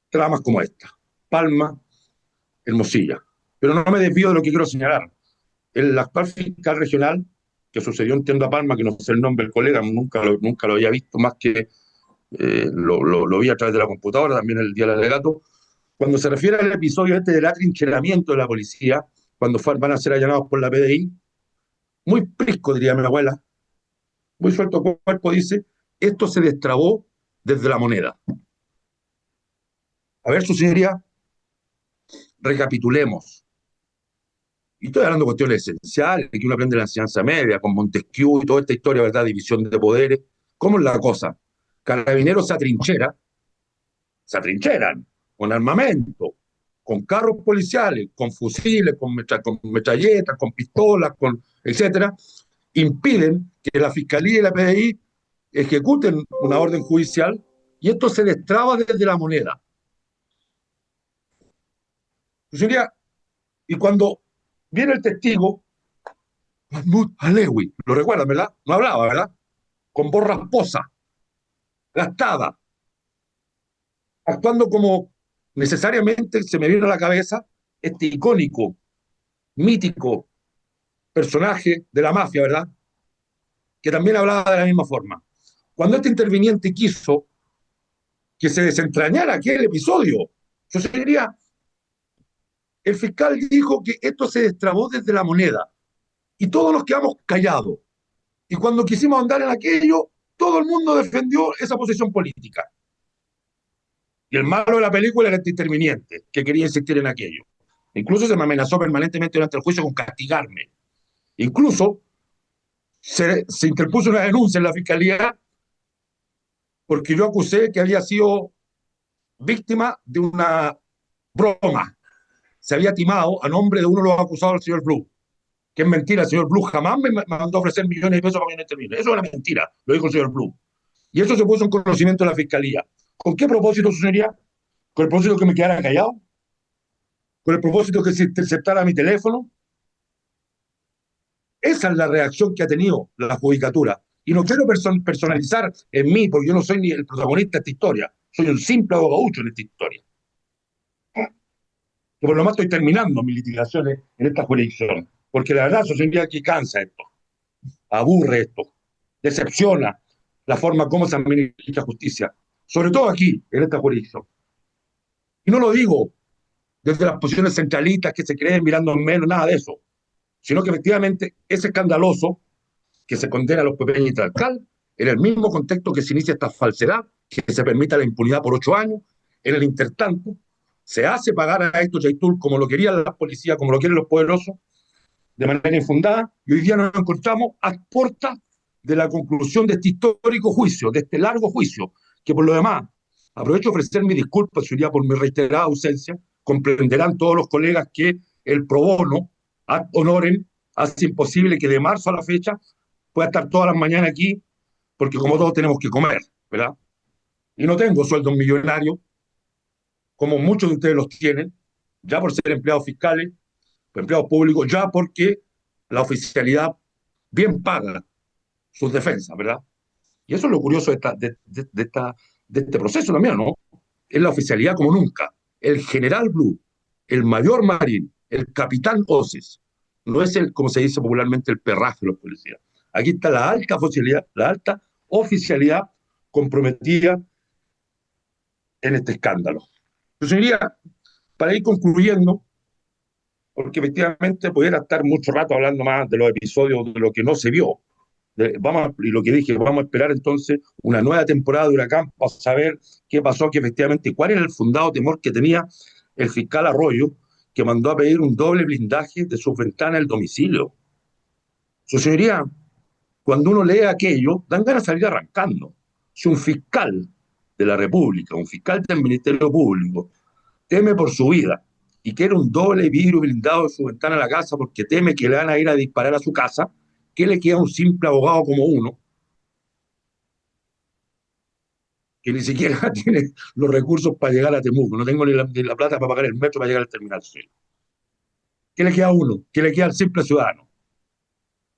tramas como esta. Palma, Hermosilla. Pero no me desvío de lo que quiero señalar. El actual fiscal regional, que sucedió en Tienda Palma, que no sé el nombre del colega, nunca lo había visto, más que lo vi a través de la computadora, también el día del alegato, cuando se refiere al episodio este del atrincheramiento de la policía, cuando van a ser allanados por la PDI, muy prisco, diría mi abuela, muy suelto cuerpo, dice, esto se destrabó desde la moneda. A ver, su señoría, recapitulemos. Y estoy hablando de cuestiones esenciales, que uno aprende en la enseñanza media, con Montesquieu y toda esta historia, ¿verdad? División de poderes. ¿Cómo es la cosa? Carabineros se atrincheran con armamento, con carros policiales, con fusiles, con metralletas, con pistolas, etcétera, impiden que la Fiscalía y la PDI ejecuten una orden judicial y esto se destraba desde la moneda. Señoría, y cuando viene el testigo, Mahmoud Alewi, lo recuerdan, ¿verdad? No hablaba, ¿verdad? Con voz rasposa, gastada, actuando como necesariamente se me viene a la cabeza este icónico, mítico personaje de la mafia, ¿verdad? Que también hablaba de la misma forma. Cuando este interviniente quiso que se desentrañara aquel episodio, yo diría, el fiscal dijo que esto se destrabó desde la moneda y todos nos quedamos callados. Y cuando quisimos andar en aquello, todo el mundo defendió esa posición política. Y el malo de la película era este interviniente, que quería insistir en aquello. Incluso se me amenazó permanentemente durante el juicio con castigarme. Incluso se interpuso una denuncia en la fiscalía porque yo acusé que había sido víctima de una broma. Se había timado a nombre de uno de los acusados, el señor Blue. Que es mentira, el señor Blue jamás me mandó a ofrecer millones de pesos para que no intervine. Eso era mentira, lo dijo el señor Blue. Y eso se puso en conocimiento de la fiscalía. ¿Con qué propósito, señoría? ¿Con el propósito que me quedara callado? ¿Con el propósito que se interceptara mi teléfono? Esa es la reacción que ha tenido la judicatura. Y no quiero personalizar en mí, porque yo no soy ni el protagonista de esta historia. Soy un simple abogaducho en esta historia. Que por lo más estoy terminando mis litigaciones en esta jurisdicción. Porque la verdad, señoría, que cansa esto. Aburre esto. Decepciona la forma como se administra justicia. Sobre todo aquí, en esta jurisdicción. Y no lo digo desde las posiciones centralistas que se creen mirando en menos, nada de eso. Sino que efectivamente es escandaloso que se condena a los pepeños y Talcal en el mismo contexto que se inicia esta falsedad, que se permita la impunidad por 8 años. En el intertanto, se hace pagar a estos Yaitul como lo querían las policías, como lo quieren los poderosos, de manera infundada, y hoy día nos encontramos a puertas de la conclusión de este histórico juicio, de este largo juicio, que por lo demás, aprovecho de ofrecer mi disculpa, señoría, por mi reiterada ausencia, comprenderán todos los colegas que el pro bono, ad honorem, hace imposible que de marzo a la fecha pueda estar todas las mañanas aquí porque como todos tenemos que comer, ¿verdad? Y no tengo sueldos millonarios, como muchos de ustedes los tienen, ya por ser empleados fiscales, empleados públicos, ya porque la oficialidad bien paga sus defensas, ¿verdad? Y eso es lo curioso de este proceso también, ¿no? Es la oficialidad como nunca. El general Blue, el mayor Marín, el capitán Oces, no es el, como se dice popularmente, el perraje de los policías. Aquí está la alta oficialidad comprometida en este escándalo. Yo sería, para ir concluyendo, porque efectivamente pudiera estar mucho rato hablando más de los episodios, de lo que no se vio. Y lo que dije, vamos a esperar entonces una nueva temporada de Huracán para saber qué pasó, que efectivamente, cuál era el fundado temor que tenía el fiscal Arroyo, que mandó a pedir un doble blindaje de sus ventanas del domicilio. Su señoría, cuando uno lee aquello, dan ganas de salir arrancando. Si un fiscal de la República, un fiscal del Ministerio Público, teme por su vida y quiere un doble vidrio blindado de su ventana a la casa porque teme que le van a ir a disparar a su casa, ¿qué le queda a un simple abogado como uno, que ni siquiera tiene los recursos para llegar a Temuco? No tengo ni la plata para pagar el metro para llegar al terminal sur. ¿Qué le queda a uno? ¿Qué le queda al simple ciudadano?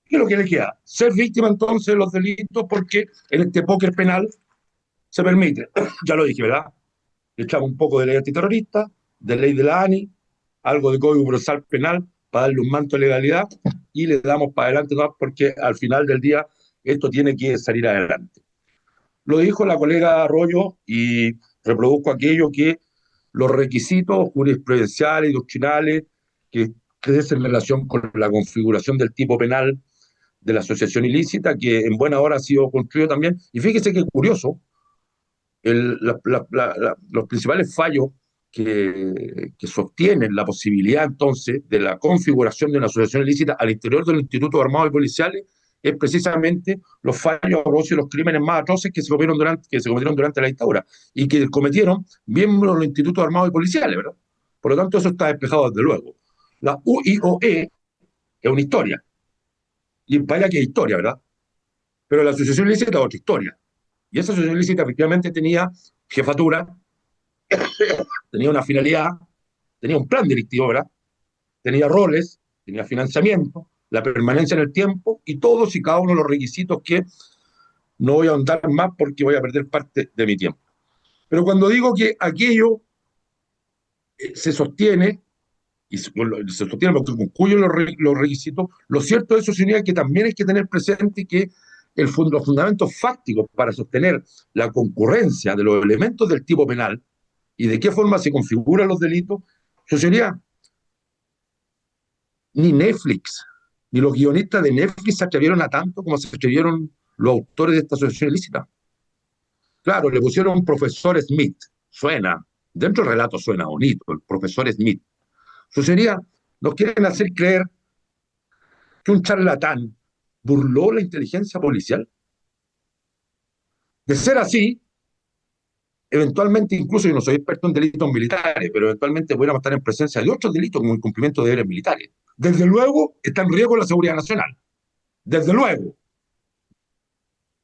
¿Qué es lo que le queda? Ser víctima entonces de los delitos, porque en este póker penal se permite, ya lo dije, ¿verdad? Le echamos un poco de ley antiterrorista, de ley de la ANI, algo de código procesal penal para darle un manto de legalidad y le damos para adelante, ¿no? Porque al final del día esto tiene que salir adelante. Lo dijo la colega Arroyo y reproduzco aquello que los requisitos jurisprudenciales y doctrinales que crecen en relación con la configuración del tipo penal de la asociación ilícita, que en buena hora ha sido construido también. Y fíjese qué curioso, los principales fallos que sostienen la posibilidad entonces de la configuración de una asociación ilícita al interior de los institutos armados y policiales es precisamente los fallos y los crímenes más atroces que se cometieron durante la dictadura y que cometieron miembros de los institutos armados y policiales, ¿verdad? Por lo tanto, eso está despejado desde luego. La UIOE es una historia, y vaya que es historia, ¿verdad? Pero la asociación ilícita es otra historia. Y esa asociación ilícita efectivamente tenía jefatura, tenía una finalidad, tenía un plan directivo, ¿verdad? Tenía roles, tenía financiamiento, la permanencia en el tiempo y todos y cada uno de los requisitos que no voy a ahondar más porque voy a perder parte de mi tiempo. Pero cuando digo que aquello se sostiene, y se sostiene porque concluyen los requisitos, lo cierto de eso sería que también hay que tener presente que los fundamentos fácticos para sostener la concurrencia de los elementos del tipo penal y de qué forma se configuran los delitos, eso sería ni Netflix, ni los guionistas de Netflix se atrevieron a tanto como se atrevieron los autores de esta asociación ilícita. Claro, le pusieron profesor Smith, suena, dentro del relato suena bonito, el profesor Smith. Eso sería, nos quieren hacer creer que un charlatán burló la inteligencia policial. De ser así, eventualmente, incluso yo no soy experto en delitos militares, pero eventualmente pudiéramos estar en presencia de otros delitos como el cumplimiento de deberes militares. Desde luego, está en riesgo la seguridad nacional. Desde luego.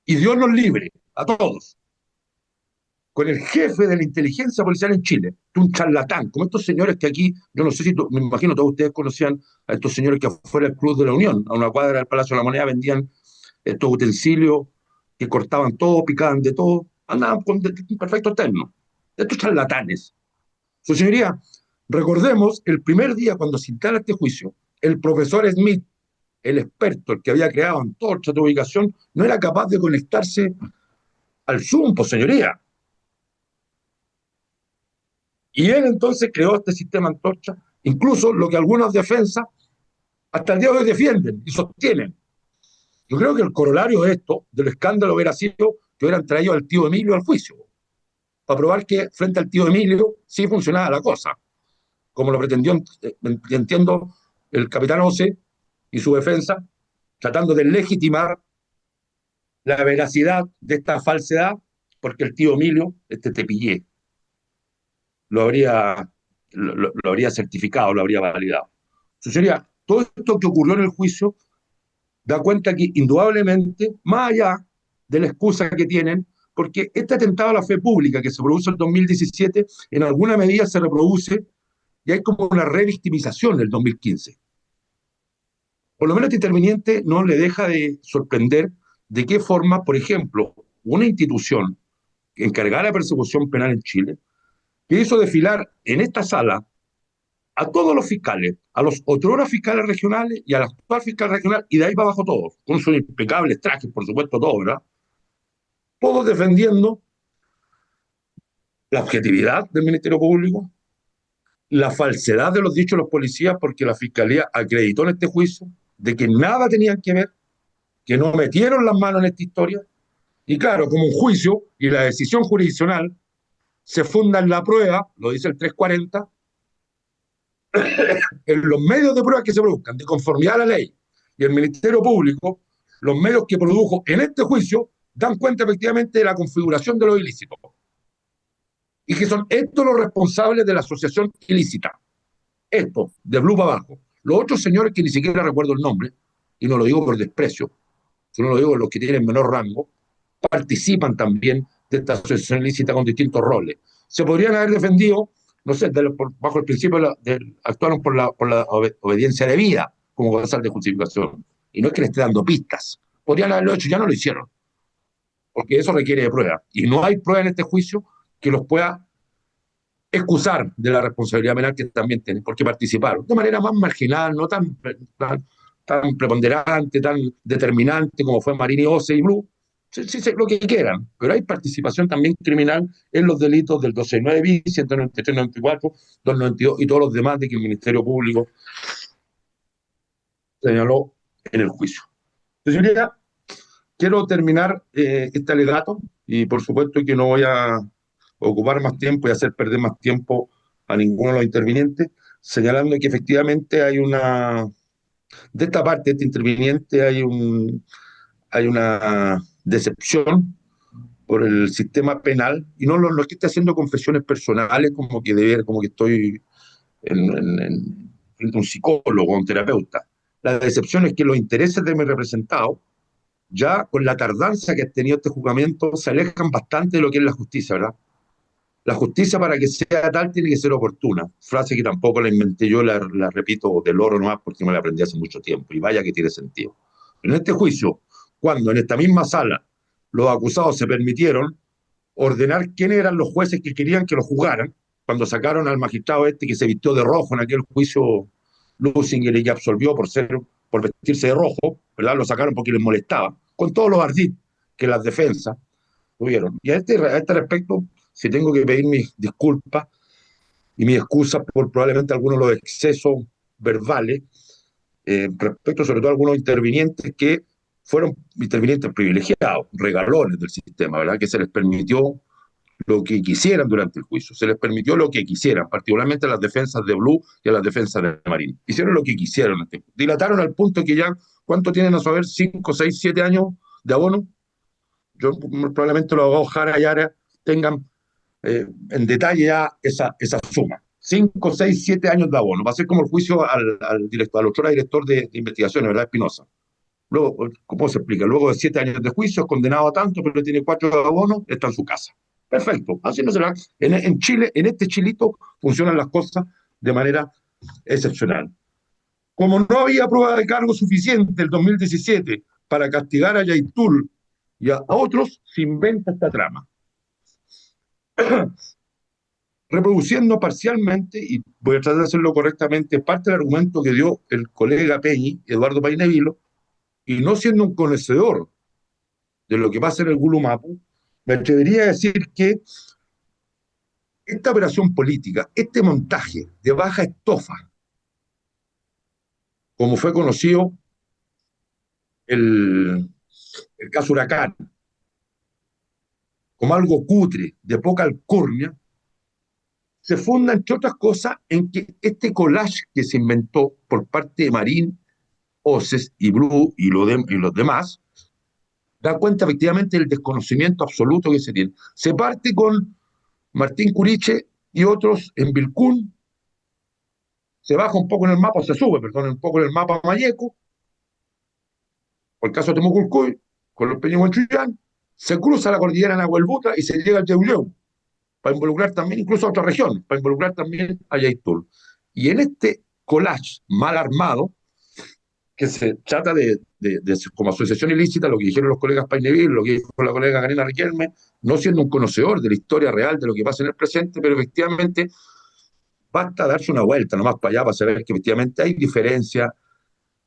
Y Dios nos libre a todos. Con el jefe de la inteligencia policial en Chile, un charlatán, como estos señores que aquí, yo no sé si, me imagino todos ustedes conocían a estos señores que afuera del Club de la Unión, a una cuadra del Palacio de la Moneda, vendían estos utensilios que cortaban todo, picaban de todo, andaban con perfectos términos. Estos charlatanes. Su señoría, recordemos el primer día cuando se instala este juicio, el profesor Smith, el experto, el que había creado antorchas de ubicación, no era capaz de conectarse al Zoom, pues señoría. Y él entonces creó este sistema antorcha, incluso lo que algunas defensas hasta el día de hoy defienden y sostienen. Yo creo que el corolario de esto, del escándalo, hubiera sido que hubieran traído al tío Emilio al juicio, para probar que frente al tío Emilio sí funcionaba la cosa, como lo pretendió, entiendo, el capitán Ose y su defensa, tratando de legitimar la veracidad de esta falsedad, porque el tío Emilio, este Tepillé, lo habría, lo habría certificado, lo habría validado. Eso sería, todo esto que ocurrió en el juicio da cuenta que indudablemente, más allá de la excusa que tienen, porque este atentado a la fe pública que se produjo en 2017, en alguna medida se reproduce y hay como una revictimización del 2015. Por lo menos este interviniente no le deja de sorprender de qué forma, por ejemplo, una institución encargada de la persecución penal en Chile, que hizo desfilar en esta sala a todos los fiscales, a los otrora fiscales regionales y al actual fiscal regional, y de ahí para abajo todos, con sus impecables trajes, por supuesto, todos, ¿verdad? Todos defendiendo la objetividad del Ministerio Público, la falsedad de los dichos de los policías, porque la Fiscalía acreditó en este juicio de que nada tenían que ver, que no metieron las manos en esta historia. Y claro, como un juicio y la decisión jurisdiccional se funda en la prueba, lo dice el 340, en los medios de prueba que se produzcan, de conformidad a la ley, y el Ministerio Público, los medios que produjo en este juicio, dan cuenta efectivamente de la configuración de los ilícitos. Y que son estos los responsables de la asociación ilícita. Esto, de Blue para abajo. Los otros señores que ni siquiera recuerdo el nombre, y no lo digo por desprecio, sino lo digo los que tienen menor rango, participan también de esta asociación ilícita con distintos roles. Se podrían haber defendido, no sé, bajo el principio actuaron por la obediencia debida como causal de justificación. Y no es que le esté dando pistas. Podrían haberlo hecho, ya no lo hicieron, porque eso requiere de prueba. Y no hay prueba en este juicio que los pueda excusar de la responsabilidad penal que también tienen, porque participaron de manera más marginal, no tan preponderante, tan determinante como fue Marini, Ose y Blue. Sí, sí, sí, lo que quieran, pero hay participación también criminal en los delitos del 269 bis, 193, 94, 292 y todos los demás de que el Ministerio Público señaló en el juicio. Señoría, quiero terminar este alegato y por supuesto que no voy a ocupar más tiempo y hacer perder más tiempo a ninguno de los intervinientes, señalando que efectivamente hay una, de esta parte, de este interviniente, hay una decepción por el sistema penal, y no es que esté haciendo confesiones personales como que estoy frente a un psicólogo, un terapeuta. La decepción es que los intereses de mi representado, ya con la tardanza que ha tenido este juzgamiento, se alejan bastante de lo que es la justicia, ¿verdad? La justicia, para que sea tal, tiene que ser oportuna. Frase que tampoco la inventé yo, la repito del oro nomás porque me la aprendí hace mucho tiempo. Y vaya que tiene sentido. Pero en este juicio, cuando en esta misma sala los acusados se permitieron ordenar quiénes eran los jueces que querían que lo juzgaran, cuando sacaron al magistrado este que se vistió de rojo en aquel juicio Lusinger y que absolvió por vestirse de rojo, ¿verdad? Lo sacaron porque les molestaba, con todos los ardid que las defensas tuvieron. Y a este respecto, si tengo que pedir mis disculpas y mis excusas por probablemente algunos de los excesos verbales, respecto sobre todo a algunos intervinientes que fueron intervinientes privilegiados, regalones del sistema, ¿verdad? Que se les permitió lo que quisieran durante el juicio, se les permitió lo que quisieran, particularmente a las defensas de Blue y a las defensas de Marín. Hicieron lo que quisieron. Dilataron al punto que ya, ¿cuánto tienen a saber? 5, 6, 7 años de abono. Yo probablemente los abogados Jara y Ara tengan en detalle ya esa suma. 5, 6, 7 años de abono. Va a ser como el juicio al otro director de investigaciones, ¿verdad? Espinosa. Luego, ¿cómo se explica? Luego de 7 años de juicio, es condenado a tanto, pero tiene 4 de abono, está en su casa. Perfecto. Así no será. En Chile, en este chilito, funcionan las cosas de manera excepcional. Como no había prueba de cargo suficiente el 2017 para castigar a Yaitul y a otros, se inventa esta trama. Reproduciendo parcialmente, y voy a tratar de hacerlo correctamente, parte del argumento que dio el colega Peñi, Eduardo Painevilo, y no siendo un conocedor de lo que pasa en el Gulumapu, me atrevería a decir que esta operación política, este montaje de baja estofa, como fue conocido el caso Huracán, como algo cutre, de poca alcurnia, se funda, entre otras cosas, en que este collage que se inventó por parte de Marín, Oces y Blue y los demás, da cuenta efectivamente del desconocimiento absoluto que se tiene. Se parte con Martín Curiche y otros en Vilcún, se baja un poco en el mapa, o se sube, perdón, un poco en el mapa Mayeco, por el caso de Temucurcuy, con los Peña Huanchuyán, se cruza la cordillera en Nahuelbuta y se llega al Ñeuyeu, para involucrar también incluso a otras regiones, para involucrar también a Yaitul. Y en este collage mal armado, que se trata como asociación ilícita, lo que dijeron los colegas Paineville, lo que dijo la colega Karina Riquelme, no siendo un conocedor de la historia real de lo que pasa en el presente, pero efectivamente basta darse una vuelta nomás para allá para saber que efectivamente hay diferencias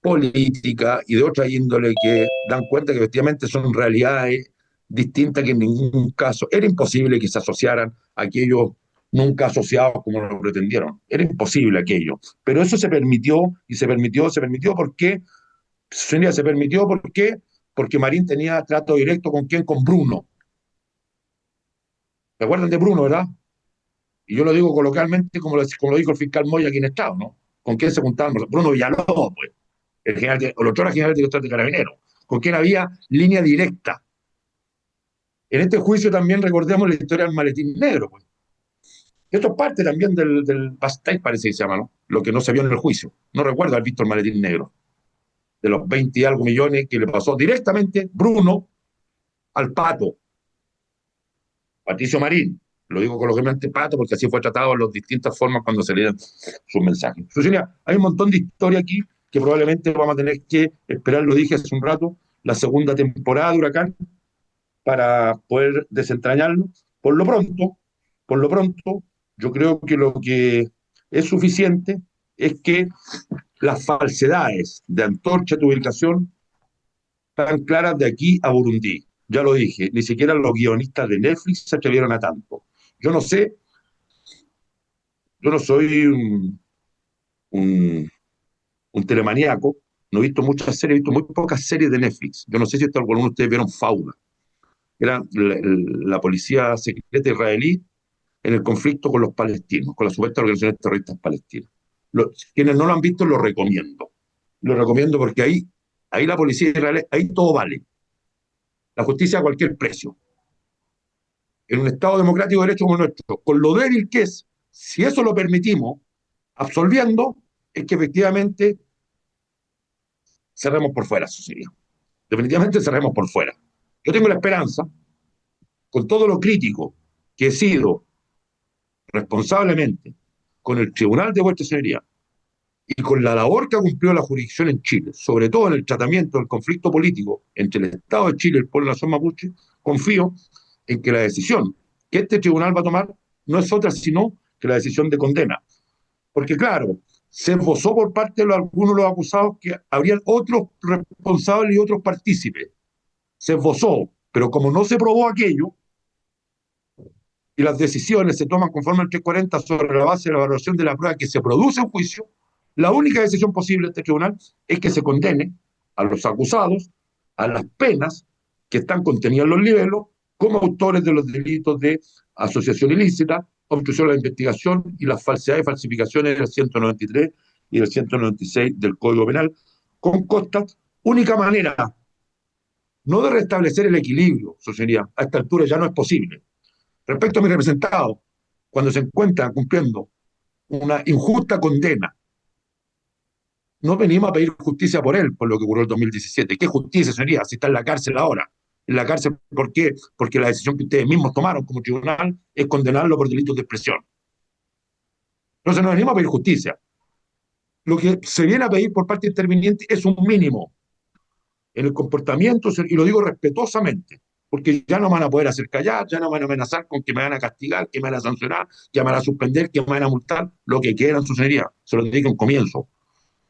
políticas y de otra índole que dan cuenta que efectivamente son realidades distintas, que en ningún caso era imposible que se asociaran a aquellos nunca asociados como lo pretendieron. Era imposible aquello. Pero eso se permitió y se permitió porque, señoría, se permitió porque, porque Marín tenía trato directo con quién, con Bruno. ¿Se acuerdan de Bruno, verdad? Y yo lo digo coloquialmente como lo dijo el fiscal Moya aquí en Estado, ¿no? ¿Con quién se juntaban? Bruno Villalobos, pues, el general, o el otro era general director de Carabineros, con quien había línea directa. En este juicio también recordemos la historia del maletín negro, pues. Esto es parte también del Bastille, parece que se llama, ¿no? Lo que no se vio en el juicio. No recuerdo haber visto el maletín negro. De los 20 y algo millones que le pasó directamente Bruno al Pato, Patricio Marín. Lo digo coloquialmente Pato porque así fue tratado en las distintas formas cuando se leían sus mensajes. Cecilia, hay un montón de historia aquí que probablemente vamos a tener que esperar, lo dije hace un rato, la segunda temporada de Huracán para poder desentrañarlo. Por lo pronto, yo creo que lo que es suficiente es que las falsedades de Antorcha, tu ubicación, están claras de aquí a Burundi. Ya lo dije, ni siquiera los guionistas de Netflix se atrevieron a tanto. Yo no sé, yo no soy un, un telemaníaco, no he visto muchas series, he visto muy pocas series de Netflix. Yo no sé si alguno de ustedes vieron Fauna. Era la policía secreta israelí en el conflicto con los palestinos, con las supuestas organizaciones terroristas palestinas. Quienes no lo han visto, lo recomiendo. Lo recomiendo porque ahí la policía israelí, ahí todo vale. La justicia a cualquier precio. En un Estado democrático de derecho como nuestro, con lo débil que es, si eso lo permitimos, absolviendo, es que efectivamente cerremos por fuera, eso sería. Definitivamente cerremos por fuera. Yo tengo la esperanza, con todo lo crítico que he sido responsablemente con el Tribunal de Vuestra Señoría y con la labor que ha cumplido la jurisdicción en Chile, sobre todo en el tratamiento del conflicto político entre el Estado de Chile y el pueblo de la nación mapuche, confío en que la decisión que este tribunal va a tomar no es otra sino que la decisión de condena. Porque claro, se esbozó por parte de algunos de los acusados que habrían otros responsables y otros partícipes. Se esbozó, pero como no se probó aquello, y las decisiones se toman conforme al 340 sobre la base de la evaluación de la prueba que se produce en juicio, la única decisión posible de este tribunal es que se condene a los acusados a las penas que están contenidas en los libelos como autores de los delitos de asociación ilícita, obstrucción a la investigación y las falsedades y falsificaciones del 193 y del 196 del Código Penal, con costas, única manera, no de restablecer el equilibrio, eso sería, a esta altura ya no es posible. Respecto a mi representado, cuando se encuentra cumpliendo una injusta condena, no venimos a pedir justicia por él, por lo que ocurrió en el 2017. ¿Qué justicia sería si está en la cárcel ahora? En la cárcel, ¿por qué? Porque la decisión que ustedes mismos tomaron como tribunal es condenarlo por delitos de expresión. Entonces no venimos a pedir justicia. Lo que se viene a pedir por parte interviniente es un mínimo en el comportamiento, y lo digo respetuosamente, porque ya no van a poder hacer callar, ya no van a amenazar con que me van a castigar, que me van a sancionar, que me van a suspender, que me van a multar, lo que quieran sucedería. Se lo dije en comienzo.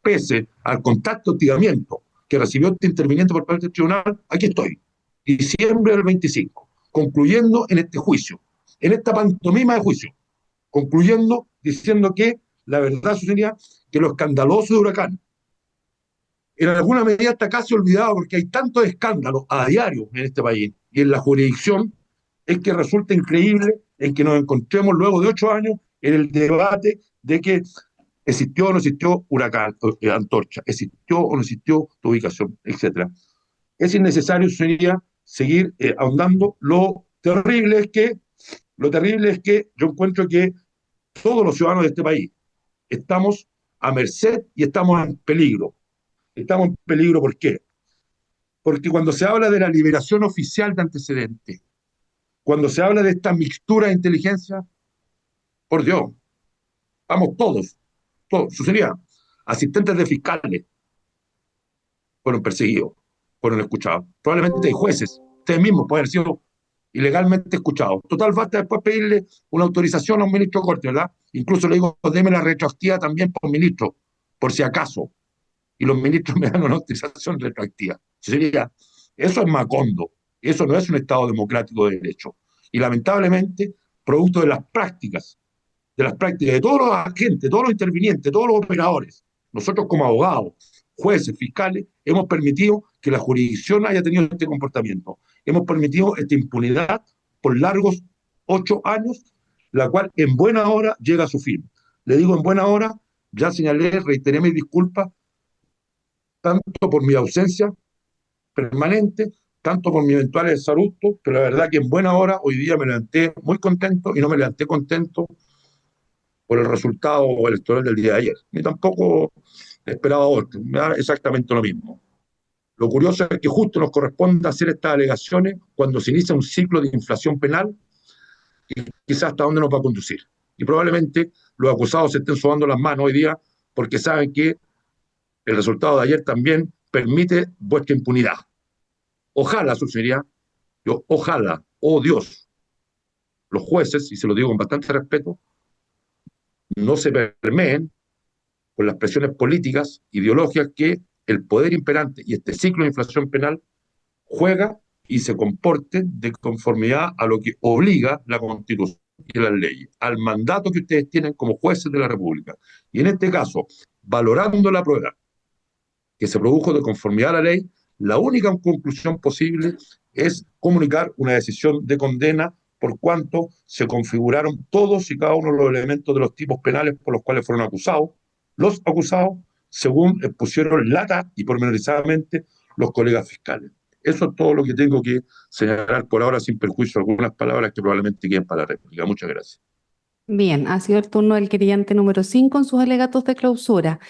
Pese al contacto hostigamiento que recibió este interviniente por parte del tribunal, aquí estoy, diciembre del 25, concluyendo en este juicio, en esta pantomima de juicio, concluyendo diciendo que la verdad sucedería que lo escandaloso de Huracán, en alguna medida está casi olvidado porque hay tantos escándalos a diario en este país y en la jurisdicción, es que resulta increíble en que nos encontremos luego de 8 años en el debate de que existió o no existió Huracán, Antorcha, existió o no existió tu ubicación, etcétera. Es innecesario, sería seguir ahondando. Lo terrible es que yo encuentro que todos los ciudadanos de este país estamos a merced y estamos en peligro. Estamos en peligro, ¿por qué? porque cuando se habla de la liberación oficial de antecedentes, cuando se habla de esta mixtura de inteligencia, por Dios, vamos todos, eso sería, asistentes de fiscales fueron perseguidos, fueron escuchados. Probablemente hay jueces, ustedes mismos pueden haber sido ilegalmente escuchados. Total, basta después pedirle una autorización a un ministro de corte, ¿verdad? Incluso le digo, deme la retroactiva también por ministro, por si acaso. Y los ministros me dan una autorización retroactiva. Eso es Macondo. Eso no es un Estado democrático de derecho. Y lamentablemente, producto de las prácticas de todos los agentes, todos los intervinientes, todos los operadores, nosotros como abogados, jueces, fiscales, hemos permitido que la jurisdicción haya tenido este comportamiento. Hemos permitido esta impunidad por largos 8 años, la cual en buena hora llega a su fin. Le digo en buena hora, ya señalé, reiteré mis disculpas, tanto por mi ausencia permanente, tanto por mi eventual exabrupto, pero la verdad que en buena hora hoy día me levanté muy contento y no me levanté contento por el resultado electoral del día de ayer. Ni tampoco esperaba otro, me da exactamente lo mismo. Lo curioso es que justo nos corresponde hacer estas alegaciones cuando se inicia un ciclo de inflación penal y quizás hasta dónde nos va a conducir. Y probablemente los acusados se estén sobando las manos hoy día porque saben que el resultado de ayer también permite vuestra impunidad. Ojalá, su señoría, ojalá, oh Dios, los jueces, y se lo digo con bastante respeto, no se permeen con las presiones políticas, ideológicas que el poder imperante y este ciclo de inflación penal juega y se comporte de conformidad a lo que obliga la Constitución y las leyes, al mandato que ustedes tienen como jueces de la República. Y en este caso, valorando la prueba que se produjo de conformidad a la ley, la única conclusión posible es comunicar una decisión de condena por cuanto se configuraron todos y cada uno de los elementos de los tipos penales por los cuales fueron acusados, los acusados, según expusieron lata y pormenorizadamente los colegas fiscales. Eso es todo lo que tengo que señalar por ahora, sin perjuicio de algunas palabras que probablemente queden para la réplica. Muchas gracias. Bien, ha sido el turno del querellante número 5 en sus alegatos de clausura.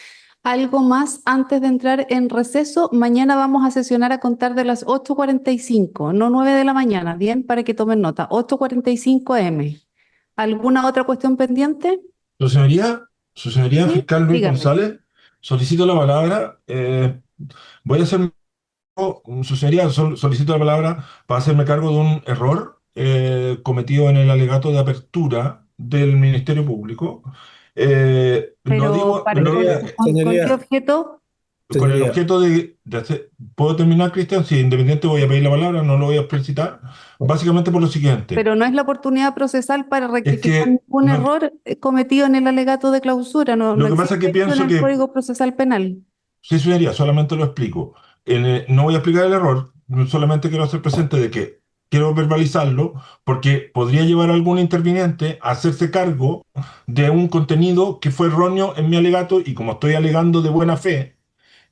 ¿Algo más antes de entrar en receso? Mañana vamos a sesionar a contar de las 8:45, no 9 de la mañana, bien, para que tomen nota, 8:45 m. ¿Alguna otra cuestión pendiente? Su señoría Sí, fiscal Luis dígame. González, solicito la palabra. Voy a hacer, su señoría, solicito la palabra para hacerme cargo de un error cometido en el alegato de apertura del Ministerio Público. Lo Pero digo, lo, ¿con qué objeto? con el Señoría, objeto de hacer. ¿Puedo terminar, Cristian? Si independiente voy a pedir la palabra, no lo voy a explicitar. Básicamente por lo siguiente. Pero no es la oportunidad procesal para Es rectificar que ningún no, error cometido en el alegato de clausura. No, lo no que pasa es que existe eso en pienso el que Código Procesal Penal. sí, señoría, solamente lo explico. No voy a explicar el error, solamente quiero hacer presente de que quiero verbalizarlo porque podría llevar a algún interviniente a hacerse cargo de un contenido que fue erróneo en mi alegato y como estoy alegando de buena fe,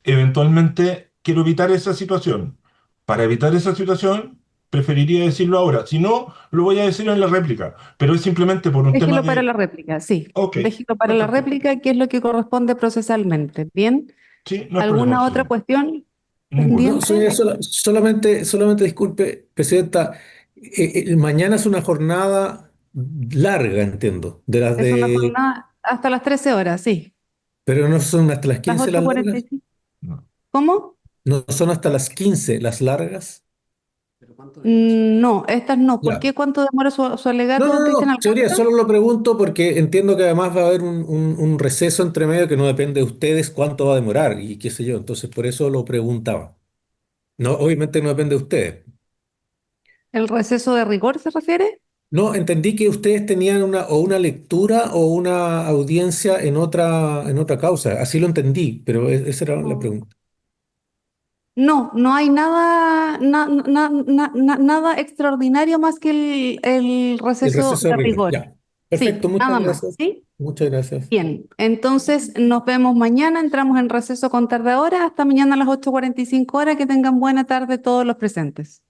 eventualmente quiero evitar esa situación. Para evitar esa situación, preferiría decirlo ahora. Si no, lo voy a decir en la réplica, pero es simplemente por un tema Déjelo para la de... réplica, sí. Ok, Déjelo para la perfecto. réplica, que es lo que corresponde procesalmente. ¿Bien? Sí, no hay problema, ¿Alguna su otra señoría. cuestión Ninguno. no, señoría, pendiente? solamente disculpe, Presidenta, mañana es una jornada larga, entiendo, de las Es una de, jornada hasta las 13 horas, sí. pero no son hasta las Las 15 las largas, 8:45. No. ¿Cómo? no son hasta las 15 las largas. No, estas no. ¿Por Ya. qué? ¿Cuánto demora su No, alegato, no, don no, Cristian no, señoría, Alcántara? solo lo pregunto porque entiendo que además va a haber un receso entre medio que no depende de ustedes cuánto va a demorar y qué sé yo, entonces por eso lo preguntaba. No, obviamente no depende de ustedes. ¿El receso de rigor se refiere? No, entendí que ustedes tenían una lectura o una audiencia en otra causa. Así lo entendí, pero esa era la No. pregunta. No, no hay nada extraordinario más que el El receso receso de de rigor. rigor. Ya. Perfecto, Sí, muchas nada más, gracias. ¿sí? Muchas gracias. Bien, entonces nos vemos mañana, entramos en receso con tarde ahora, hasta mañana a las 8:45 horas, que tengan buena tarde todos los presentes.